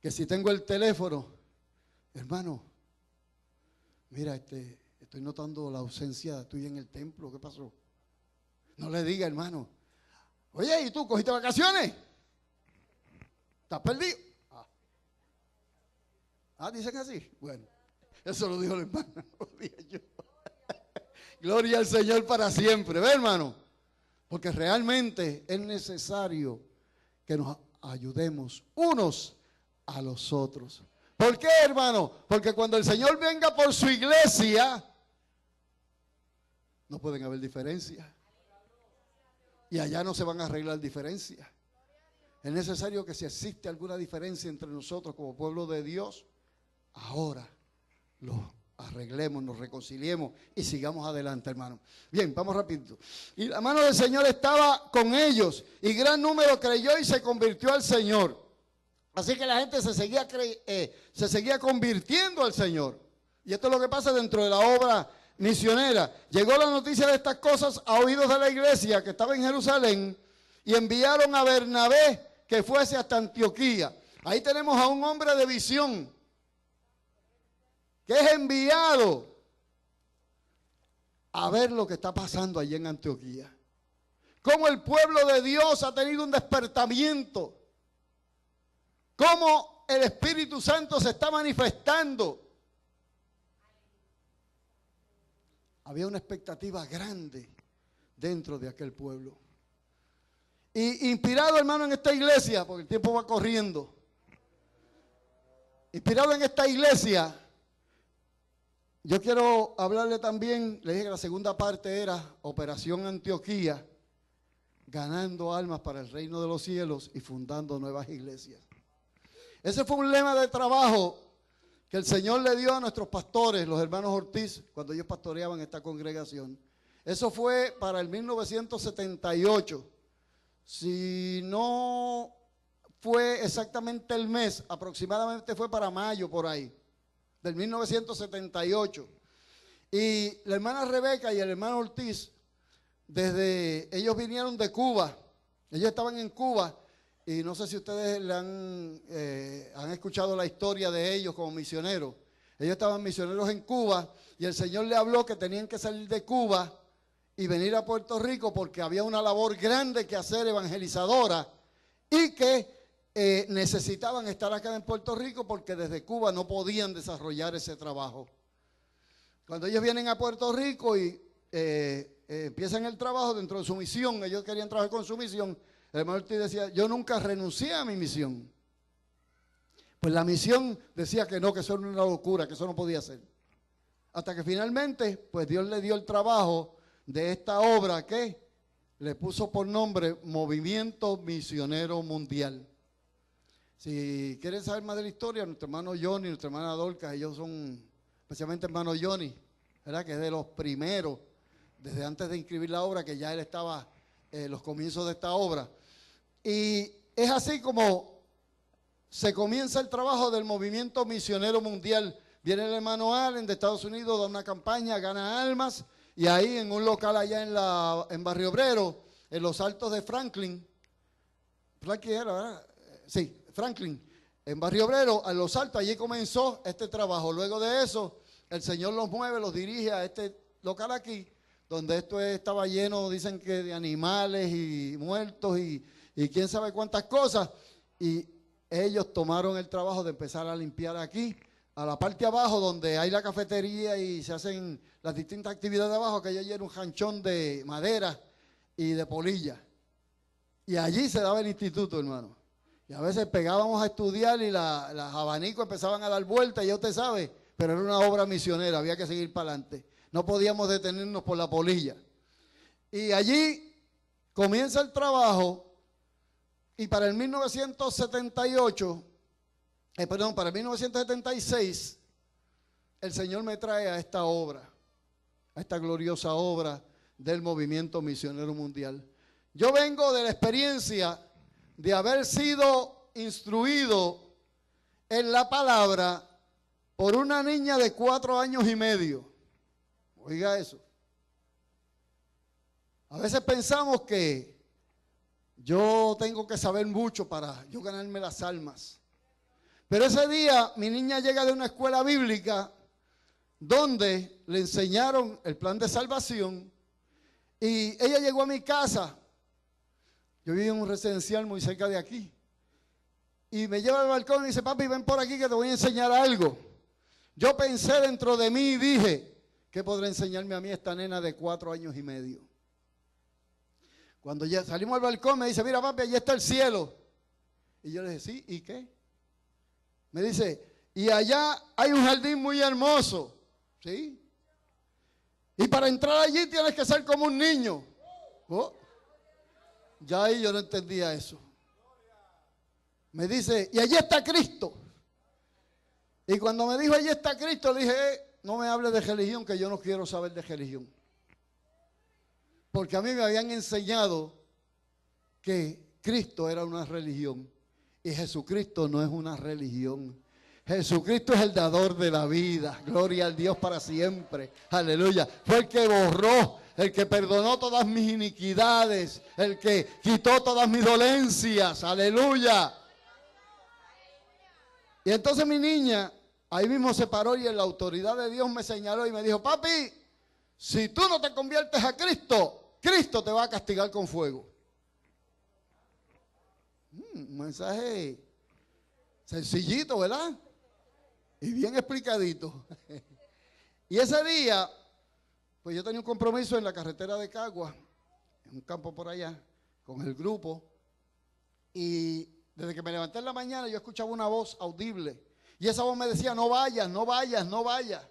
Que si tengo el teléfono, hermano, mira, estoy notando la ausencia tuya en el templo. ¿Qué pasó? No le diga, hermano, oye, ¿y tú cogiste vacaciones? ¿Estás perdido? Dicen así. Bueno, eso lo dijo el hermano, no lo dije yo. Gloria al Señor para siempre, ¿ve, hermano? Porque realmente es necesario que nos ayudemos unos a los otros. ¿Por qué, hermano? Porque cuando el Señor venga por su iglesia, no pueden haber diferencias. Y allá no se van a arreglar diferencias. Es necesario que si existe alguna diferencia entre nosotros como pueblo de Dios, ahora lo arreglemos, nos reconciliemos y sigamos adelante, hermano. Bien, vamos rapidito. Y la mano del Señor estaba con ellos y gran número creyó y se convirtió al Señor. Así que la gente se seguía convirtiendo al Señor. Y esto es lo que pasa dentro de la obra misionera. Llegó la noticia de estas cosas a oídos de la iglesia que estaba en Jerusalén y enviaron a Bernabé que fuese hasta Antioquía. Ahí tenemos a un hombre de visión que es enviado a ver lo que está pasando allí en Antioquía. Cómo el pueblo de Dios ha tenido un despertamiento. Cómo el Espíritu Santo se está manifestando. Había una expectativa grande dentro de aquel pueblo. Y inspirado, hermano, en esta iglesia, porque el tiempo va corriendo. Inspirado en esta iglesia, yo quiero hablarle también, le dije que la segunda parte era Operación Antioquía, ganando almas para el reino de los cielos y fundando nuevas iglesias. Ese fue un lema de trabajo que el Señor le dio a nuestros pastores, los hermanos Ortiz, cuando ellos pastoreaban esta congregación. Eso fue para el 1978. Si no fue exactamente el mes, aproximadamente fue para mayo por ahí, del 1978. Y la hermana Rebeca y el hermano Ortiz, ellos vinieron de Cuba, ellos estaban en Cuba, y no sé si ustedes han escuchado la historia de ellos como misioneros. Ellos estaban misioneros en Cuba, y el Señor le habló que tenían que salir de Cuba y venir a Puerto Rico porque había una labor grande que hacer evangelizadora y que necesitaban estar acá en Puerto Rico porque desde Cuba no podían desarrollar ese trabajo. Cuando ellos vienen a Puerto Rico y empiezan el trabajo dentro de su misión, ellos querían trabajar con su misión, el hermano Ortiz decía, yo nunca renuncié a mi misión. Pues la misión decía que no, que eso era una locura, que eso no podía ser. Hasta que finalmente, pues Dios le dio el trabajo de esta obra que le puso por nombre Movimiento Misionero Mundial. Si quieren saber más de la historia, nuestro hermano Johnny, nuestra hermana Dorcas, ellos son, especialmente hermano Johnny, ¿verdad? Que es de los primeros, desde antes de inscribir la obra, que ya él estaba en los comienzos de esta obra. Y es así como se comienza el trabajo del Movimiento Misionero Mundial. Viene el hermano Allen de Estados Unidos, da una campaña, gana almas, y ahí en un local allá en Barrio Obrero, en los Altos de Franklin era, ¿verdad? Sí, Franklin, en Barrio Obrero, a los Altos, allí comenzó este trabajo. Luego de eso, el Señor los mueve, los dirige a este local aquí, donde esto estaba lleno, dicen que de animales y muertos y quién sabe cuántas cosas. Y ellos tomaron el trabajo de empezar a limpiar aquí, a la parte abajo donde hay la cafetería y se hacen las distintas actividades de abajo, que allí era un janchón de madera y de polilla. Y allí se daba el instituto, hermano. Y a veces pegábamos a estudiar y las abanicos empezaban a dar vueltas, ya usted sabe, pero era una obra misionera, había que seguir para adelante. No podíamos detenernos por la polilla. Y allí comienza el trabajo y para el 1978, para el 1976, el Señor me trae a esta obra, a esta gloriosa obra del Movimiento Misionero Mundial. Yo vengo de la experiencia de haber sido instruido en la palabra por una niña de 4 años y medio. Oiga eso. A veces pensamos que yo tengo que saber mucho para yo ganarme las almas. Pero ese día mi niña llega de una escuela bíblica donde le enseñaron el plan de salvación y ella llegó a mi casa. Yo vivo en un residencial muy cerca de aquí. Y me lleva al balcón y dice, papi, ven por aquí que te voy a enseñar algo. Yo pensé dentro de mí y dije, ¿qué podrá enseñarme a mí esta nena de 4 años y medio? Cuando ya salimos al balcón me dice, mira papi, allí está el cielo. Y yo le dije, sí, ¿y qué? Me dice, y allá hay un jardín muy hermoso. ¿Sí? Y para entrar allí tienes que ser como un niño. Oh. Ya ahí yo no entendía eso. Me dice, y allí está Cristo. Y cuando me dijo, allí está Cristo, le dije, no me hable de religión, que yo no quiero saber de religión. Porque a mí me habían enseñado que Cristo era una religión. Y Jesucristo no es una religión. Jesucristo es el dador de la vida. Gloria al Dios para siempre. Aleluya. Fue el que borró, el que perdonó todas mis iniquidades, el que quitó todas mis dolencias. Aleluya. Y entonces mi niña ahí mismo se paró y en la autoridad de Dios me señaló y me dijo, papi, si tú no te conviertes a Cristo, Cristo te va a castigar con fuego. Un mensaje sencillito, ¿verdad? Y bien explicadito. Y ese día, pues yo tenía un compromiso en la carretera de Cagua, en un campo por allá. con el grupo, y desde que me levanté en la mañana yo escuchaba una voz audible, y esa voz me decía: no vayas, no vayas, no vayas.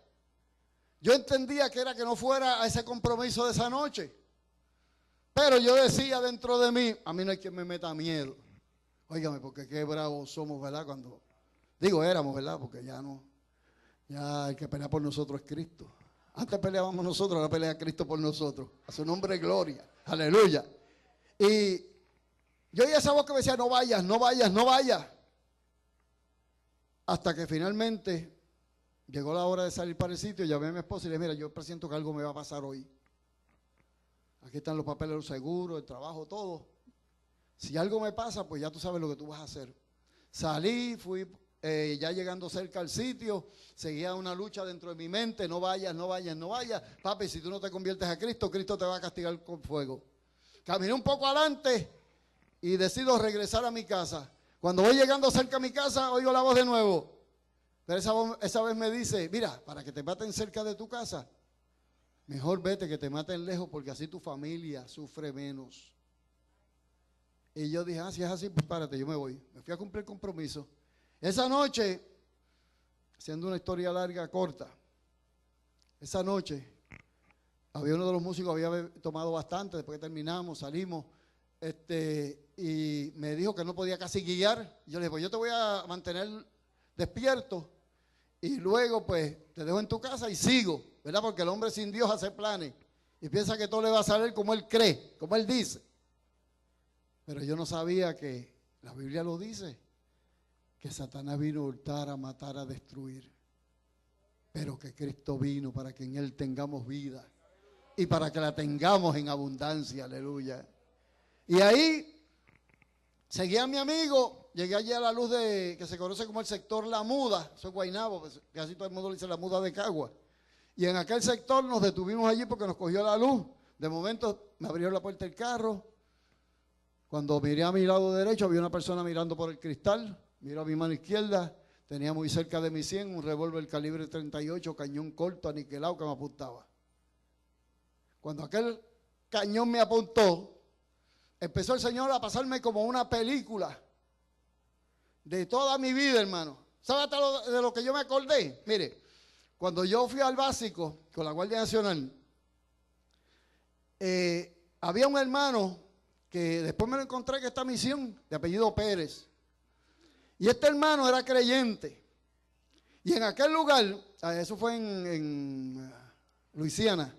Yo entendía que era que no fuera a ese compromiso de esa noche, pero yo decía dentro de mí: a mí no hay quien me meta miedo. Óigame, porque qué bravos somos, ¿verdad? Cuando, digo éramos, ¿verdad? Porque ya no, ya el que pelea por nosotros es Cristo. Antes peleábamos nosotros, ahora pelea Cristo por nosotros. A su nombre, gloria. Aleluya. Y yo oía esa voz que me decía: no vayas, no vayas, no vayas. Hasta que finalmente llegó la hora de salir para el sitio. Llamé a mi esposa y le dije: mira, yo presiento que algo me va a pasar hoy. Aquí están los papeles, los seguros, el trabajo, todo. Si algo me pasa, pues ya tú sabes lo que tú vas a hacer. Salí, fui ya llegando cerca al sitio, seguía una lucha dentro de mi mente: no vayas, no vayas, no vayas. Papi, si tú no te conviertes a Cristo, Cristo te va a castigar con fuego. Caminé un poco adelante y decido regresar a mi casa. Cuando voy llegando cerca a mi casa, oigo la voz de nuevo. Pero esa vez me dice: mira, para que te maten cerca de tu casa, mejor vete, que te maten lejos, porque así tu familia sufre menos. Y yo dije: si es así, pues párate, yo me voy. Me fui a cumplir el compromiso. Esa noche, haciendo una historia larga, corta, esa noche había uno de los músicos, había tomado bastante, después que terminamos, salimos, y me dijo que no podía casi guiar. Yo le dije: pues yo te voy a mantener despierto y luego pues te dejo en tu casa y sigo, ¿verdad? Porque el hombre sin Dios hace planes y piensa que todo le va a salir como él cree, como él dice. Pero yo no sabía que la Biblia lo dice, que Satanás vino a hurtar, a matar, a destruir, pero que Cristo vino para que en Él tengamos vida y para que la tengamos en abundancia. Aleluya. Y ahí seguía a mi amigo, llegué allí a la luz de que se conoce como el sector La Muda, eso es Guaynabo, pues, casi todo el mundo le dice La Muda de Cagua. Y en aquel sector nos detuvimos allí porque nos cogió la luz. De momento me abrieron la puerta del carro. Cuando miré a mi lado derecho, había una persona mirando por el cristal. Miro a mi mano izquierda, tenía muy cerca de mi 100 un revólver calibre 38, cañón corto, aniquilado, que me apuntaba. Cuando aquel cañón me apuntó, empezó el Señor a pasarme como una película de toda mi vida, hermano. ¿Sabe hasta de lo que yo me acordé? Mire, cuando yo fui al básico con la Guardia Nacional, había un hermano que después me lo encontré en esta misión, de apellido Pérez. Y este hermano era creyente. Y en aquel lugar, eso fue en Luisiana,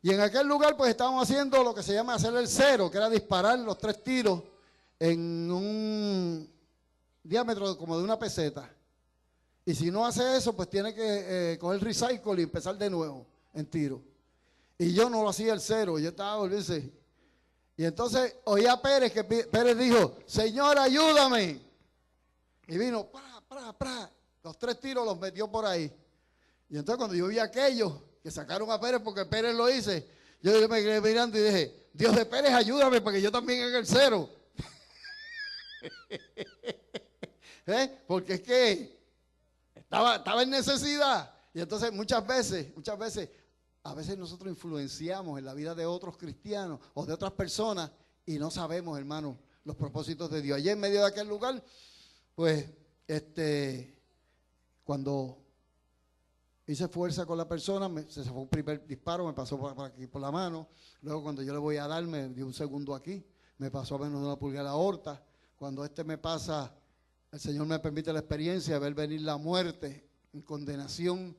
y en aquel lugar pues estábamos haciendo lo que se llama hacer el cero, que era disparar los 3 tiros en un diámetro como de una peseta. Y si no hace eso, pues tiene que coger recycle y empezar de nuevo en tiro. Y yo no lo hacía el cero, yo estaba volviéndose. Y entonces oí a Pérez, que Pérez dijo: Señor, ayúdame. Y vino, los 3 tiros los metió por ahí. Y entonces cuando yo vi aquello, que sacaron a Pérez porque Pérez lo hice, yo me quedé mirando y dije: Dios de Pérez, ayúdame, porque yo también haga el cero. Porque es que estaba en necesidad. Y entonces muchas veces, a veces nosotros influenciamos en la vida de otros cristianos o de otras personas y no sabemos, hermano, los propósitos de Dios. Allí en medio de aquel lugar, pues, cuando hice fuerza con la persona, se fue un primer disparo, me pasó por aquí por la mano. Luego cuando yo le voy a dar, me dio un segundo aquí, me pasó a menos de una pulgada aorta. Cuando me pasa, el Señor me permite la experiencia de ver venir la muerte en condenación,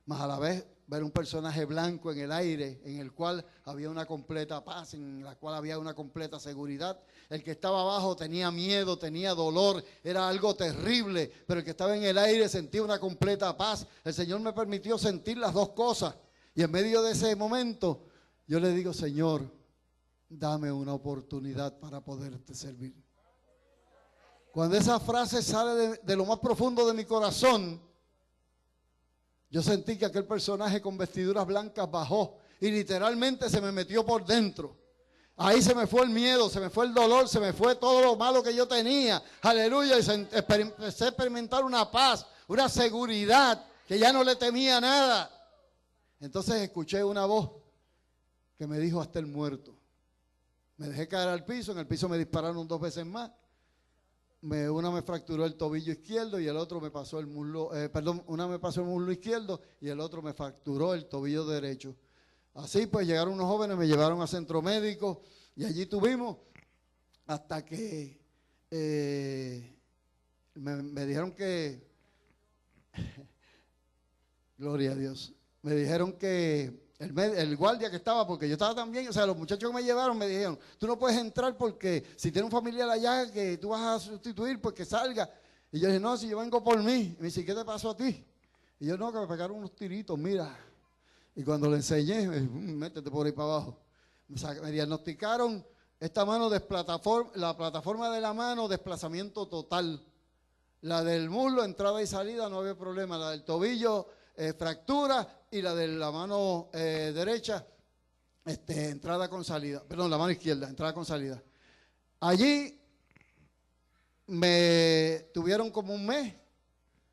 más a la vez ver un personaje blanco en el aire, en el cual había una completa paz, en la cual había una completa seguridad. El que estaba abajo tenía miedo, tenía dolor, era algo terrible, pero el que estaba en el aire sentía una completa paz. El Señor me permitió sentir las dos cosas, y en medio de ese momento yo le digo: Señor, dame una oportunidad para poderte servir. Cuando esa frase sale de lo más profundo de mi corazón, yo sentí que aquel personaje con vestiduras blancas bajó y literalmente se me metió por dentro. Ahí se me fue el miedo, se me fue el dolor, se me fue todo lo malo que yo tenía. Aleluya. Y empecé a experimentar una paz, una seguridad, que ya no le temía nada. Entonces escuché una voz que me dijo: hasta el muerto. Me dejé caer al piso, en el piso me dispararon 2 veces más. Una me fracturó el tobillo izquierdo y el otro me pasó el muslo, una me pasó el muslo izquierdo y el otro me fracturó el tobillo derecho. Así pues llegaron unos jóvenes, me llevaron a centro médico y allí tuvimos hasta que me dijeron que, gloria a Dios, me dijeron que el guardia que estaba, porque yo estaba también, o sea, los muchachos que me llevaron me dijeron, tú no puedes entrar porque si tienes un familiar allá que tú vas a sustituir, pues que salga. Y yo dije, no, si yo vengo por mí. Y me dice, ¿qué te pasó a ti? Y yo, no, que me pegaron unos tiritos, mira. Y cuando le enseñé, métete por ahí para abajo. Me diagnosticaron esta mano la plataforma de la mano, desplazamiento total. La del muslo, entrada y salida, no había problema. La del tobillo, fractura, y la de la mano derecha, entrada con salida. Perdón, la mano izquierda, entrada con salida. Allí me tuvieron como un mes.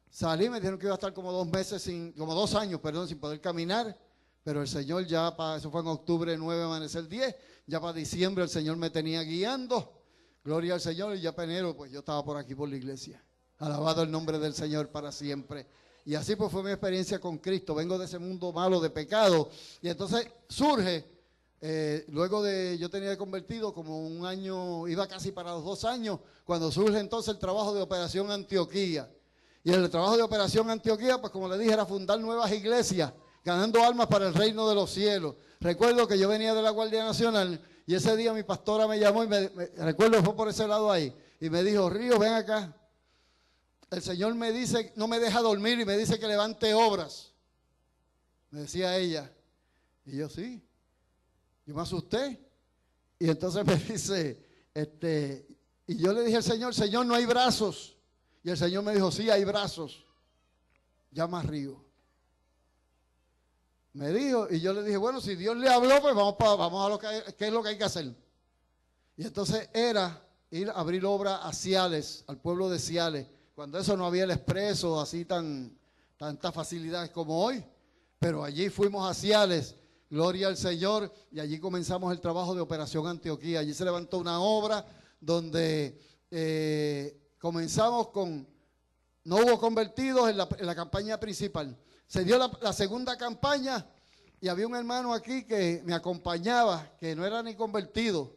Salí, me dijeron que iba a estar como 2 meses, como 2 años, perdón, sin poder caminar. Pero el Señor ya, eso fue en octubre 9, amanecer 10, ya para diciembre el Señor me tenía guiando. Gloria al Señor, y ya para enero, pues yo estaba por aquí por la iglesia. Alabado el nombre del Señor para siempre. Y así pues fue mi experiencia con Cristo. Vengo de ese mundo malo de pecado. Y entonces surge, luego de yo tenía convertido como 1 año, iba casi para los 2 años, cuando surge entonces el trabajo de Operación Antioquía. Y el trabajo de Operación Antioquía, pues como le dije, era fundar nuevas iglesias, ganando almas para el reino de los cielos. Recuerdo que yo venía de la Guardia Nacional y ese día mi pastora me llamó y recuerdo que fue por ese lado ahí. Y me dijo, Río, ven acá. El Señor me dice, no me deja dormir y me dice que levante obras. Me decía ella. Y yo, sí. Yo me asusté. Y entonces me dice, y yo le dije al Señor, Señor, no hay brazos. Y el Señor me dijo, sí, hay brazos. Llama a Río. Me dijo, y yo le dije, bueno, si Dios le habló, pues vamos a lo que qué es lo que hay que hacer. Y entonces era ir a abrir obra a Ciales, al pueblo de Ciales. Cuando eso no había el expreso, así tantas facilidades como hoy. Pero allí fuimos a Ciales, gloria al Señor, y allí comenzamos el trabajo de Operación Antioquía. Allí se levantó una obra donde comenzamos con, no hubo convertidos en la campaña principal. Se dio la segunda campaña y había un hermano aquí que me acompañaba, que no era ni convertido.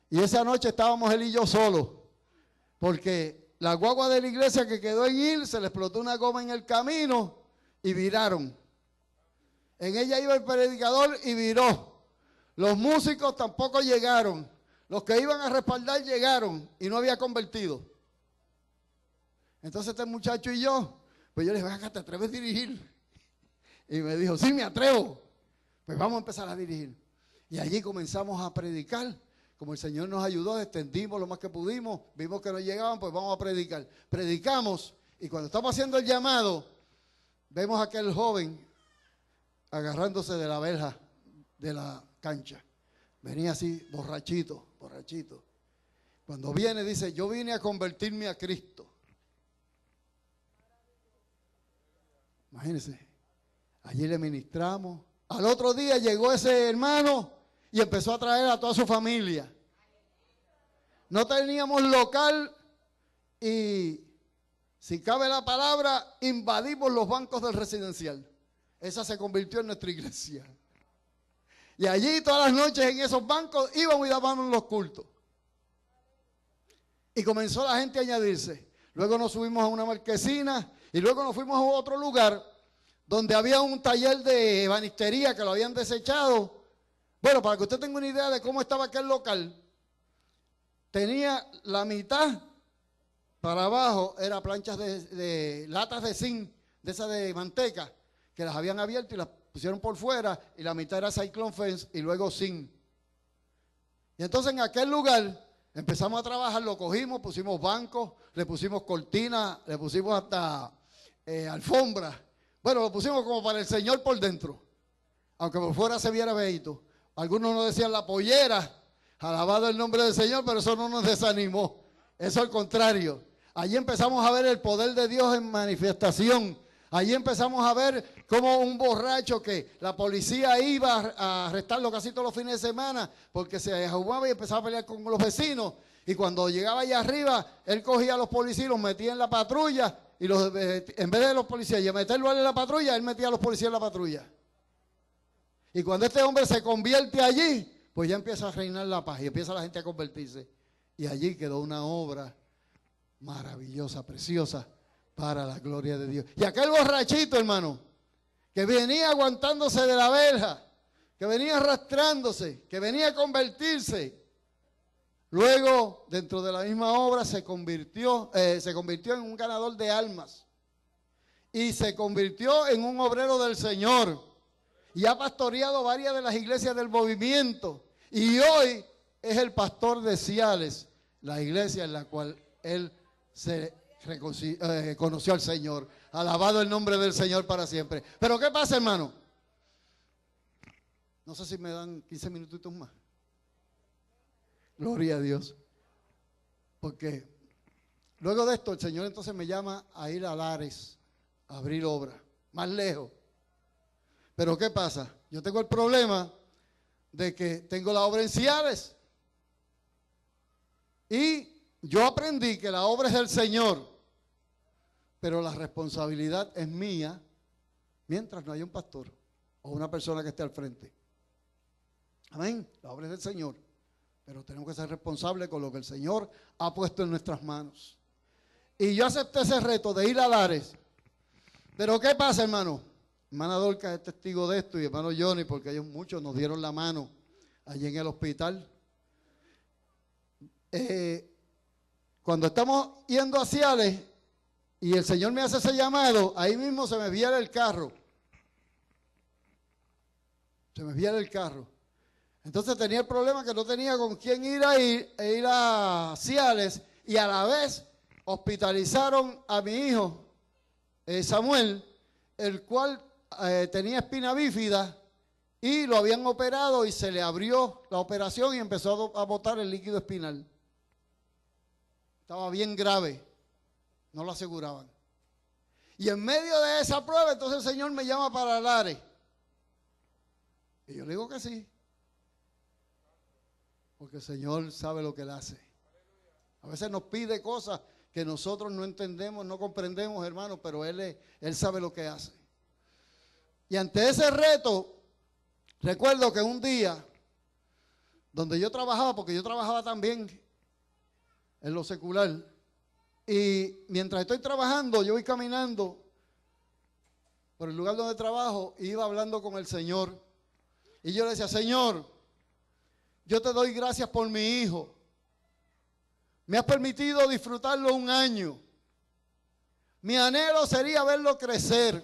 Y esa noche estábamos él y yo solos, porque la guagua de la iglesia que quedó en Ir, se le explotó una goma en el camino y viraron. En ella iba el predicador y viró. Los músicos tampoco llegaron. Los que iban a respaldar llegaron y no había convertido. Entonces este muchacho y yo, pues yo le dije, ven acá, ¿te atreves a dirigir? Y me dijo, sí, me atrevo. Pues vamos a empezar a dirigir. Y allí comenzamos a predicar. Como el Señor nos ayudó, extendimos lo más que pudimos, vimos que no llegaban, pues vamos a predicar. Predicamos y cuando estamos haciendo el llamado, vemos a aquel joven agarrándose de la verja de la cancha. Venía así, borrachito. Cuando viene dice, yo vine a convertirme a Cristo. Imagínense, allí le ministramos. Al otro día llegó ese hermano y empezó a traer a toda su familia. No teníamos local y, si cabe la palabra, invadimos los bancos del residencial. Esa se convirtió en nuestra iglesia. Y allí todas las noches en esos bancos íbamos y dábamos los cultos. Y comenzó la gente a añadirse. Luego nos subimos a una marquesina y luego nos fuimos a otro lugar donde había un taller de ebanistería que lo habían desechado. Bueno, para que usted tenga una idea de cómo estaba aquel local, tenía la mitad para abajo, era planchas de latas de zinc, de esas de manteca, que las habían abierto y las pusieron por fuera, y la mitad era cyclone fence y luego zinc. Y entonces en aquel lugar empezamos a trabajar, lo cogimos, pusimos bancos, le pusimos cortinas, le pusimos hasta alfombra. Bueno, lo pusimos como para el Señor por dentro, aunque por fuera se viera feíto. Algunos nos decían la pollera, alabado el nombre del Señor, pero eso no nos desanimó. Eso al contrario. Allí empezamos a ver el poder de Dios en manifestación. Allí empezamos a ver cómo un borracho que la policía iba a arrestarlo casi todos los fines de semana porque se jugaba y empezaba a pelear con los vecinos. Y cuando llegaba allá arriba, él cogía a los policías, los metía en la patrulla y en vez de los policías y meterlo en la patrulla, él metía a los policías en la patrulla. Y cuando este hombre se convierte allí, pues ya empieza a reinar la paz y empieza la gente a convertirse. Y allí quedó una obra maravillosa, preciosa, para la gloria de Dios. Y aquel borrachito, hermano, que venía aguantándose de la verja, que venía arrastrándose, que venía a convertirse, luego dentro de la misma obra se convirtió en un ganador de almas y se convirtió en un obrero del Señor y ha pastoreado varias de las iglesias del movimiento y hoy es el pastor de Ciales, la iglesia en la cual él conoció al Señor. Alabado el nombre del Señor para siempre. Pero ¿qué pasa, hermano? No sé si me dan 15 minutitos más. Gloria a Dios. Porque luego de esto el Señor entonces me llama a ir a Lares, a abrir obra, más lejos. Pero ¿qué pasa? Yo tengo el problema de que tengo la obra en Ciales. Y yo aprendí que la obra es del Señor, pero la responsabilidad es mía mientras no haya un pastor o una persona que esté al frente. Amén. La obra es del Señor, pero tenemos que ser responsables con lo que el Señor ha puesto en nuestras manos. Y yo acepté ese reto de ir a Lares. Pero ¿qué pasa, hermano? Hermana Dorca es testigo de esto y hermano Johnny, porque ellos muchos nos dieron la mano allí en el hospital. Cuando estamos yendo a Ciales y el Señor me hace ese llamado, ahí mismo se me viera el carro. Se me viera el carro. Entonces tenía el problema que no tenía con quién ir a Ciales y a la vez hospitalizaron a mi hijo Samuel, el cual tenía espina bífida y lo habían operado y se le abrió la operación y empezó a botar el líquido espinal. Estaba bien grave, no lo aseguraban. Y en medio de esa prueba, entonces el Señor me llama para Lares. Y yo le digo que sí. Porque el Señor sabe lo que Él hace. A veces nos pide cosas que nosotros no entendemos, no comprendemos, hermanos, pero Él sabe lo que hace. Y ante ese reto, recuerdo que un día, donde yo trabajaba, porque yo trabajaba también en lo secular, y mientras estoy trabajando, yo voy caminando por el lugar donde trabajo, e iba hablando con el Señor, y yo le decía: Señor, yo te doy gracias por mi hijo, me has permitido disfrutarlo un año, mi anhelo sería verlo crecer,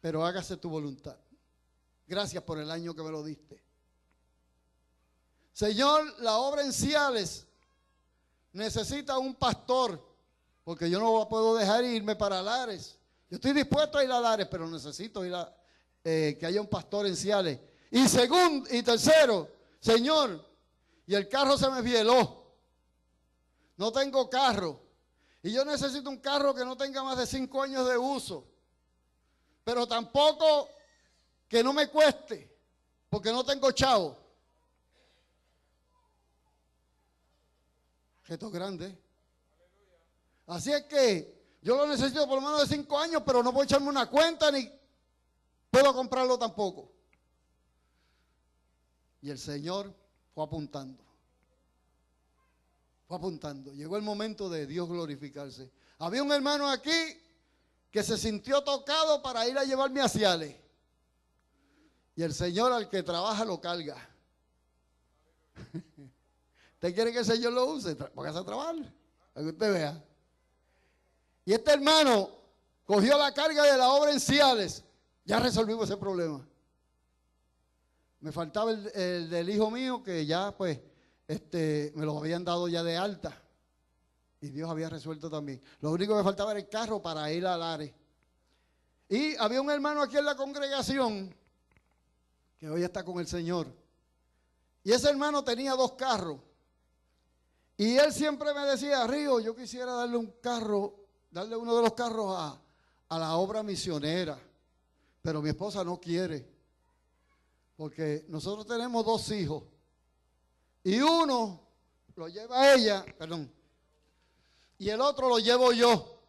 pero hágase tu voluntad. Gracias por el año que me lo diste. Señor, la obra en Ciales necesita un pastor, porque yo no puedo dejar irme para Lares. Yo estoy dispuesto a ir a Lares, pero necesito que haya un pastor en Ciales. Y tercero, Señor, y el carro se me vieló. No tengo carro. Y yo necesito un carro que no tenga más de 5 años de uso. Pero tampoco que no me cueste, porque no tengo chavo. Reto grande. Así es que yo lo necesito por lo menos de 5 años, pero no puedo echarme una cuenta ni puedo comprarlo tampoco. Y el Señor fue apuntando. Fue apuntando. Llegó el momento de Dios glorificarse. Había un hermano aquí que se sintió tocado para ir a llevarme a Ciales. Y el Señor al que trabaja lo carga. ¿Usted quiere que el Señor lo use? Póngase a trabajar, para que usted vea. Y este hermano cogió la carga de la obra en Ciales. Ya resolvimos ese problema. Me faltaba el del hijo mío, que ya pues me lo habían dado ya de alta. Y Dios había resuelto también. Lo único que me faltaba era el carro para ir a Lares. Y había un hermano aquí en la congregación que hoy está con el Señor. Y ese hermano tenía 2 carros. Y él siempre me decía: Río, yo quisiera darle un carro, darle uno de los carros a la obra misionera, pero mi esposa no quiere, porque nosotros tenemos 2 hijos, y uno lo lleva ella, y el otro lo llevo yo,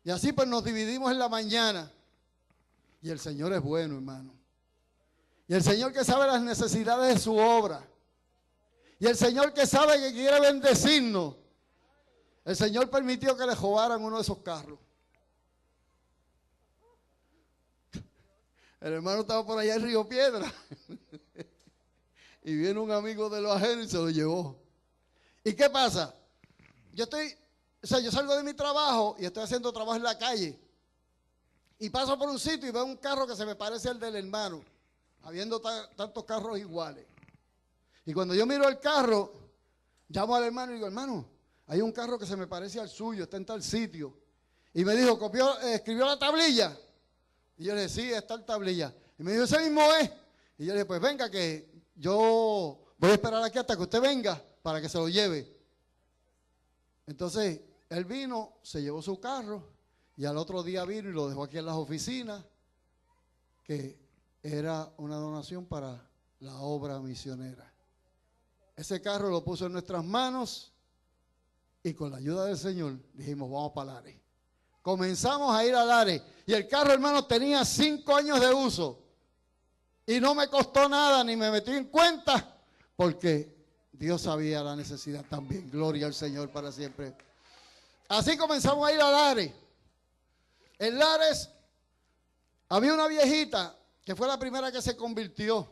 y así pues nos dividimos en la mañana, y el Señor es bueno, hermano, y el Señor que sabe las necesidades de su obra, y el Señor que sabe que quiere bendecirnos. El Señor permitió que le robaran uno de esos carros. El hermano estaba por allá en Río Piedra y viene un amigo de los ajenos y se lo llevó. ¿Y qué pasa? Yo salgo de mi trabajo y estoy haciendo trabajo en la calle y paso por un sitio y veo un carro que se me parece al del hermano, habiendo tantos carros iguales. Y cuando yo miro el carro, llamo al hermano y digo, hermano, hay un carro que se me parece al suyo, está en tal sitio. Y me dijo, escribió la tablilla. Y yo le dije, sí, está la tablilla. Y me dijo, ese mismo es. Y yo le dije, pues venga, que yo voy a esperar aquí hasta que usted venga para que se lo lleve. Entonces, él vino, se llevó su carro y al otro día vino y lo dejó aquí en las oficinas, que era una donación para la obra misionera. Ese carro lo puso en nuestras manos y con la ayuda del Señor dijimos, vamos para Lares. Comenzamos a ir a Lares y el carro, hermano, tenía 5 años de uso y no me costó nada ni me metí en cuenta porque Dios sabía la necesidad también. Gloria al Señor para siempre. Así comenzamos a ir a Lares. En Lares había una viejita que fue la primera que se convirtió.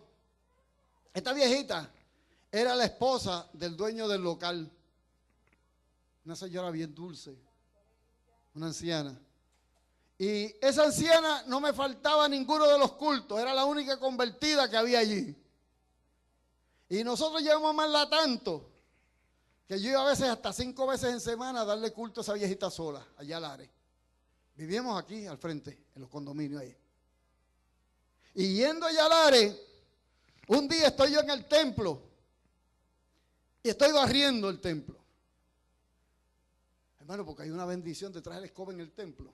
Esta viejita era la esposa del dueño del local. Una señora bien dulce, una anciana. Y esa anciana no me faltaba ninguno de los cultos, era la única convertida que había allí. Y nosotros llegamos a amarla tanto que yo iba a veces hasta 5 veces en semana a darle culto a esa viejita sola, allá a Lares. Vivíamos aquí al frente, en los condominios ahí. Y yendo allá a Lares, un día estoy yo en el templo y estoy barriendo el templo. Hermano, porque hay una bendición detrás de la escoba en el templo.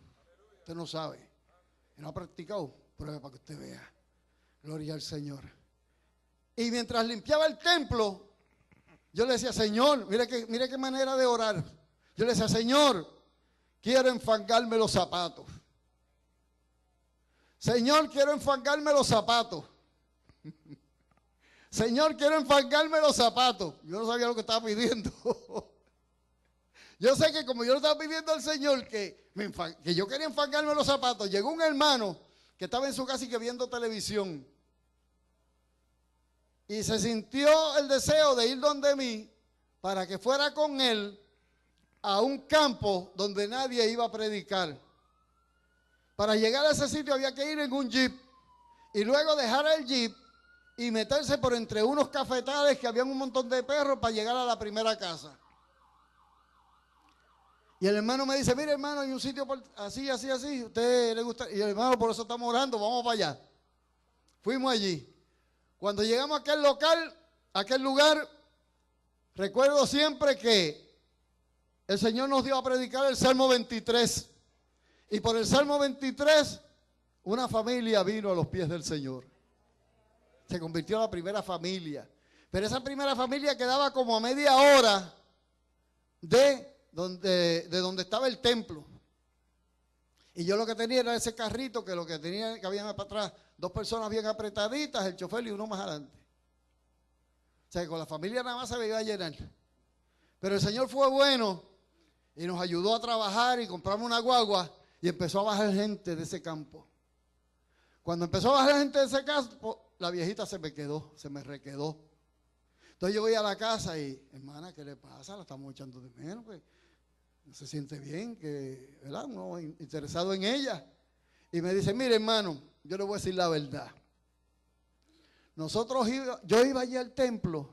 Usted no sabe. Y no ha practicado. Pruebe para que usted vea. Gloria al Señor. Y mientras limpiaba el templo, yo le decía, Señor, mire qué manera de orar. Yo le decía, Señor, quiero enfangarme los zapatos. Señor, quiero enfangarme los zapatos. Señor, quiero enfangarme los zapatos. Yo no sabía lo que estaba pidiendo. Yo sé que como yo le estaba pidiendo al Señor que yo quería enfangarme los zapatos, llegó un hermano que estaba en su casa y que viendo televisión. Y se sintió el deseo de ir donde mí para que fuera con él a un campo donde nadie iba a predicar. Para llegar a ese sitio había que ir en un jeep y luego dejar el jeep y meterse por entre unos cafetales que habían un montón de perros para llegar a la primera casa. Y el hermano me dice, mire hermano, hay un sitio así, así, así, ¿a usted le gusta? Y el hermano, por eso estamos orando, vamos para allá. Fuimos allí. Cuando llegamos a aquel local, a aquel lugar, recuerdo siempre que el Señor nos dio a predicar el Salmo 23. Y por el Salmo 23, una familia vino a los pies del Señor. Se convirtió en la primera familia. Pero esa primera familia quedaba como a media hora de donde estaba el templo. Y yo lo que tenía era ese carrito que lo que tenía que había para atrás 2 personas bien apretaditas, el chofer y uno más adelante. O sea que con la familia nada más se iba a llenar. Pero el Señor fue bueno y nos ayudó a trabajar y compramos una guagua y empezó a bajar gente de ese campo. Cuando empezó a bajar gente de ese campo, la viejita se me requedó. Entonces yo voy a la casa y, hermana, ¿qué le pasa? La estamos echando de menos, pues no se siente bien, que, ¿verdad? Uno interesado en ella. Y me dice, mire hermano, yo le voy a decir la verdad. Yo iba allí al templo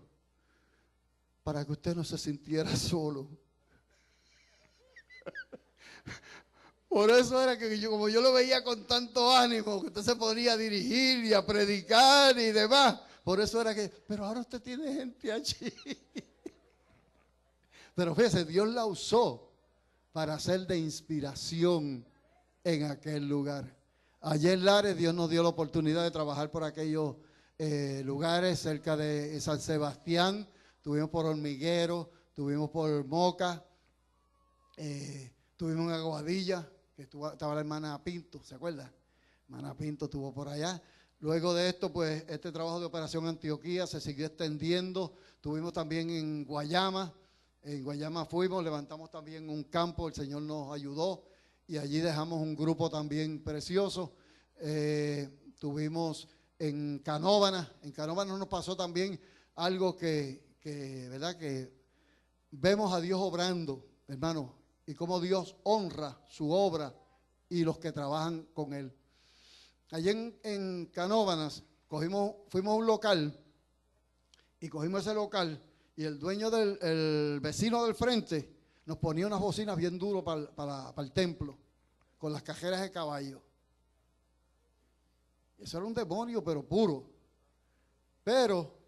para que usted no se sintiera solo. Por eso era que como yo lo veía con tanto ánimo, que usted se podría dirigir y a predicar y demás. Por eso era que, pero ahora usted tiene gente allí. Pero fíjese, Dios la usó para ser de inspiración en aquel lugar. Allí en Lares Dios nos dio la oportunidad de trabajar por aquellos lugares cerca de San Sebastián. Tuvimos por Hormiguero, tuvimos por Moca, tuvimos en Aguadilla, que estaba la hermana Pinto, ¿se acuerda? Hermana Pinto estuvo por allá. Luego de esto, pues, este trabajo de Operación Antioquía se siguió extendiendo. Tuvimos también en Guayama. En Guayama fuimos, levantamos también un campo, el Señor nos ayudó. Y allí dejamos un grupo también precioso. Tuvimos en Canóvanas. En Canóvanas nos pasó también algo ¿verdad? Que vemos a Dios obrando, hermano, y cómo Dios honra su obra y los que trabajan con Él. Allí en Canóvanas fuimos a un local y cogimos ese local y el dueño el vecino del frente nos ponía unas bocinas bien duras para el templo con las cajeras de caballo. Eso era un demonio, pero puro. Pero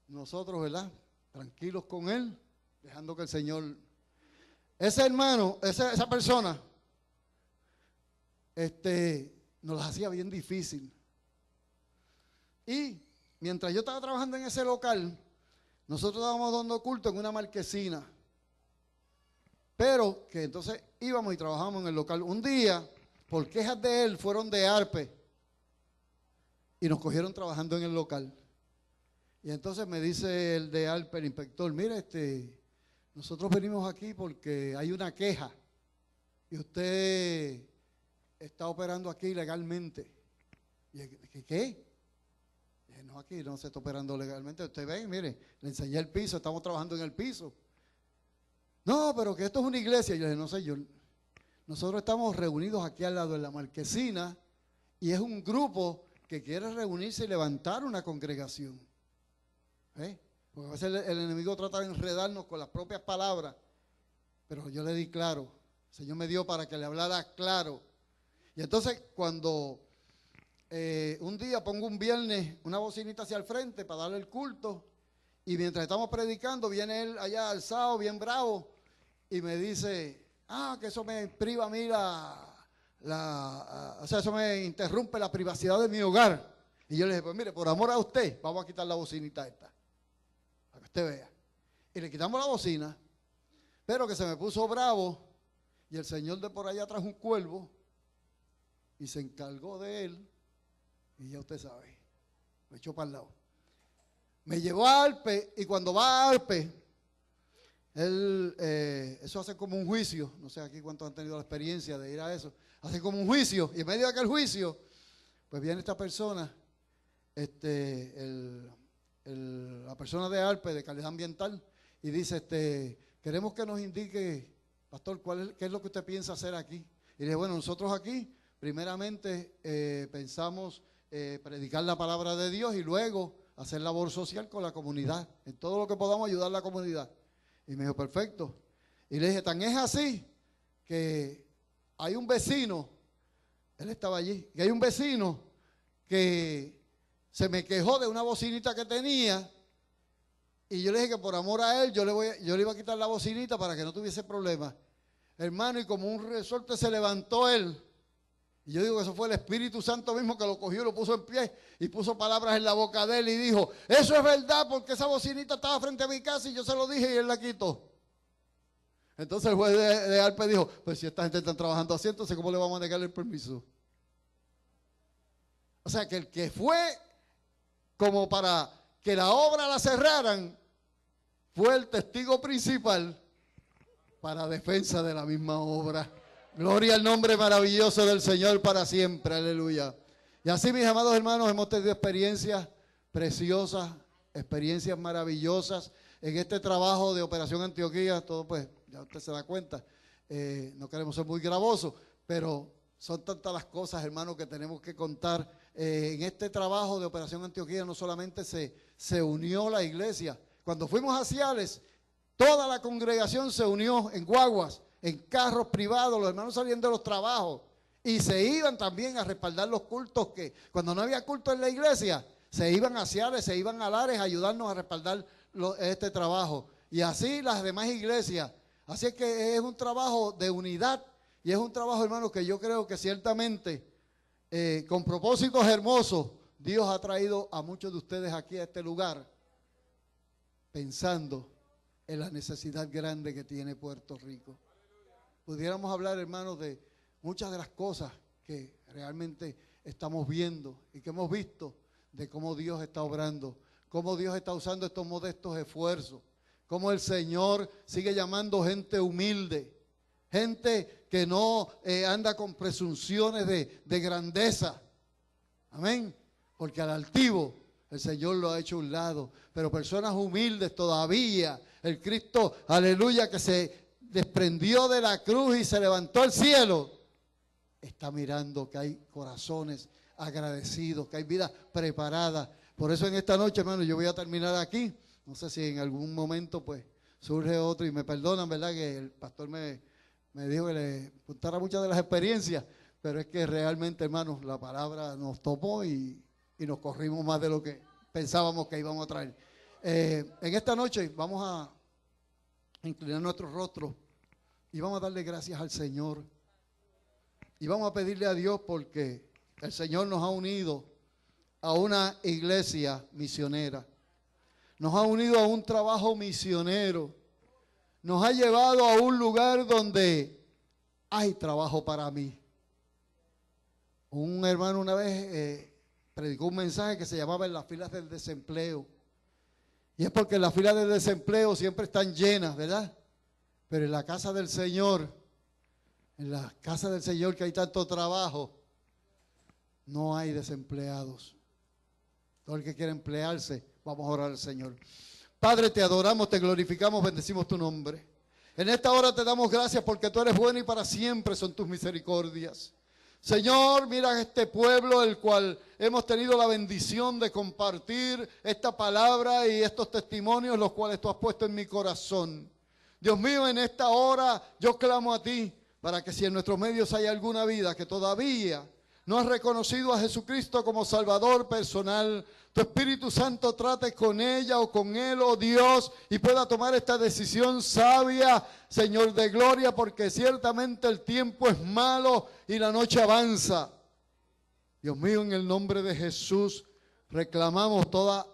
nosotros, ¿verdad? Tranquilos con él, dejando que el Señor... Ese hermano, esa persona, nos las hacía bien difícil. Y mientras yo estaba trabajando en ese local, nosotros estábamos dando culto en una marquesina. Pero que entonces íbamos y trabajábamos en el local. Un día, por quejas de él, fueron de Arpe y nos cogieron trabajando en el local. Y entonces me dice el de Arpe, el inspector, mire, nosotros venimos aquí porque hay una queja y usted está operando aquí ilegalmente. Y yo, ¿qué? Y dije, no, aquí no se está operando legalmente. Usted ve, mire, le enseñé el piso, estamos trabajando en el piso. No, pero que esto es una iglesia. Y yo le dije, no sé, nosotros estamos reunidos aquí al lado de la marquesina y es un grupo que quiere reunirse y levantar una congregación. Porque a veces el enemigo trata de enredarnos con las propias palabras, pero yo le di claro. El Señor me dio para que le hablara claro. Y entonces cuando un día pongo un viernes una bocinita hacia el frente para darle el culto, y mientras estamos predicando viene él allá alzado, bien bravo, y me dice, que eso me priva a mí o sea, eso me interrumpe la privacidad de mi hogar. Y yo le dije, pues mire, por amor a usted, vamos a quitar la bocinita esta, para que usted vea. Y le quitamos la bocina, pero que se me puso bravo, y el Señor de por allá trajo un cuervo, y se encargó de él, y ya usted sabe, me echó para el lado. Me llevó a Arpe, y cuando va a Arpe, él, eso hace como un juicio, no sé aquí cuántos han tenido la experiencia de ir a eso, hace como un juicio, y en medio de aquel juicio, pues viene esta persona, la persona de Arpe, de calidad ambiental, y dice, queremos que nos indique, pastor, qué es lo que usted piensa hacer aquí. Y le dije, bueno, nosotros aquí, primeramente, pensamos predicar la palabra de Dios y luego hacer labor social con la comunidad, en todo lo que podamos ayudar a la comunidad. Y me dijo, perfecto. Y le dije, tan es así que hay un vecino, él estaba allí, que hay un vecino que se me quejó de una bocinita que tenía, y yo le dije que por amor a él yo le iba a quitar la bocinita para que no tuviese problema. Hermano, y como un resorte se levantó él, y yo digo que eso fue el Espíritu Santo mismo que lo cogió, lo puso en pie y puso palabras en la boca de él y dijo, eso es verdad porque esa bocinita estaba frente a mi casa y yo se lo dije y él la quitó. Entonces el juez de Arpe dijo, pues si esta gente está trabajando así, entonces ¿cómo le vamos a negar el permiso? O sea que el que fue como para que la obra la cerraran fue el testigo principal para defensa de la misma obra. Gloria al nombre maravilloso del Señor para siempre, aleluya. Y así, mis amados hermanos, hemos tenido experiencias preciosas, experiencias maravillosas en este trabajo de Operación Antioquía. Todo, pues, ya usted se da cuenta, no queremos ser muy gravosos, pero son tantas las cosas, hermanos, que tenemos que contar. En este trabajo de Operación Antioquía no solamente se unió la iglesia. Cuando fuimos a Ciales, toda la congregación se unió en guaguas, en carros privados, los hermanos salían de los trabajos y se iban también a respaldar los cultos que cuando no había culto en la iglesia, se iban a Ciales, se iban a Lares a ayudarnos a respaldar este trabajo. Y así las demás iglesias. Así es que es un trabajo de unidad Y es un trabajo, hermano, que yo creo que ciertamente, con propósitos hermosos, Dios ha traído a muchos de ustedes aquí a este lugar, pensando en la necesidad grande que tiene Puerto Rico. Pudiéramos hablar, hermanos, de muchas de las cosas que realmente estamos viendo y que hemos visto, de cómo Dios está obrando, cómo Dios está usando estos modestos esfuerzos, cómo el Señor sigue llamando gente humilde, gente que no anda con presunciones de grandeza. Amén. Porque al altivo el Señor lo ha hecho a un lado, pero personas humildes todavía, el Cristo, aleluya, que se desprendió de la cruz y se levantó al cielo, está mirando que hay corazones agradecidos, que hay vidas preparadas. Por eso en esta noche, hermano, yo voy a terminar aquí. No sé si en algún momento pues surge otro, y me perdonan, ¿verdad? Que el pastor me dijo que le contara muchas de las experiencias, pero es que realmente, hermanos, la palabra nos tomó y nos corrimos más de lo que pensábamos que íbamos a traer. En esta noche vamos a inclinar nuestros rostros y vamos a darle gracias al Señor. Y vamos a pedirle a Dios porque el Señor nos ha unido a una iglesia misionera. Nos ha unido a un trabajo misionero. Nos ha llevado a un lugar donde hay trabajo para mí. Un hermano una vez predicó un mensaje que se llamaba En las filas del desempleo. Y es porque las filas del desempleo siempre están llenas, ¿verdad? Pero en la casa del Señor, en la casa del Señor que hay tanto trabajo, no hay desempleados. Todo el que quiere emplearse, vamos a orar al Señor. Padre, te adoramos, te glorificamos, bendecimos tu nombre. En esta hora te damos gracias porque tú eres bueno y para siempre son tus misericordias. Señor, mira este pueblo, el cual hemos tenido la bendición de compartir esta palabra y estos testimonios, los cuales tú has puesto en mi corazón. Dios mío, en esta hora yo clamo a ti para que si en nuestros medios hay alguna vida que todavía no has reconocido a Jesucristo como Salvador personal, tu Espíritu Santo trate con ella o con él, oh Dios, y pueda tomar esta decisión sabia, Señor de gloria, porque ciertamente el tiempo es malo y la noche avanza. Dios mío, en el nombre de Jesús, reclamamos toda,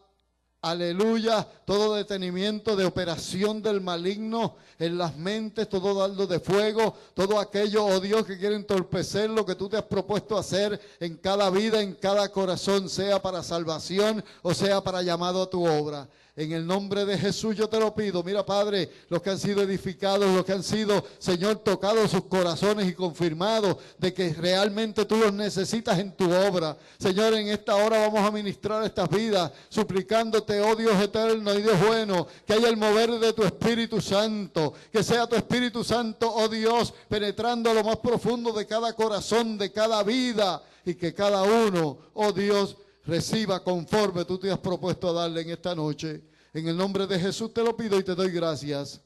aleluya, todo detenimiento de operación del maligno en las mentes, todo dardo de fuego, todo aquello, oh Dios, que quiere entorpecer lo que tú te has propuesto hacer en cada vida, en cada corazón, sea para salvación o sea para llamado a tu obra. En el nombre de Jesús yo te lo pido. Mira, Padre, los que han sido edificados, los que han sido, Señor, tocados sus corazones y confirmados de que realmente tú los necesitas en tu obra. Señor, en esta hora vamos a ministrar estas vidas, suplicándote, oh Dios eterno y Dios bueno, que haya el mover de tu Espíritu Santo, que sea tu Espíritu Santo, oh Dios, penetrando a lo más profundo de cada corazón, de cada vida, y que cada uno, oh Dios, reciba conforme tú te has propuesto a darle en esta noche. En el nombre de Jesús te lo pido y te doy gracias.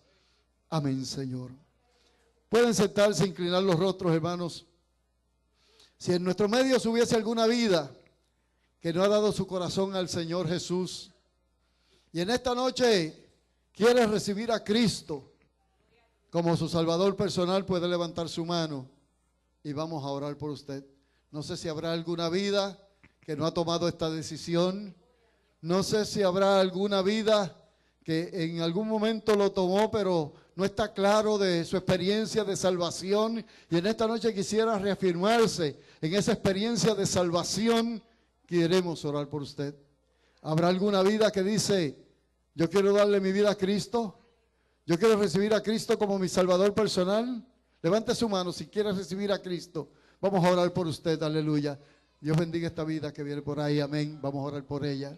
Amén, Señor. Pueden sentarse, inclinar los rostros, hermanos. Si en nuestro medio hubiese alguna vida que no ha dado su corazón al Señor Jesús, y en esta noche quiere recibir a Cristo como su Salvador personal, puede levantar su mano y vamos a orar por usted. No sé si habrá alguna vida que no ha tomado esta decisión. No sé si habrá alguna vida que en algún momento lo tomó, pero no está claro de su experiencia de salvación. Y en esta noche quisiera reafirmarse en esa experiencia de salvación. Queremos orar por usted. ¿Habrá alguna vida que dice, yo quiero darle mi vida a Cristo? Yo quiero recibir a Cristo como mi Salvador personal. Levante su mano si quiere recibir a Cristo. Vamos a orar por usted, aleluya. Dios bendiga esta vida que viene por ahí, amén. Vamos a orar por ella.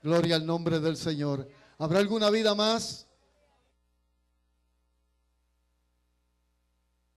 Gloria al nombre del Señor. ¿Habrá alguna vida más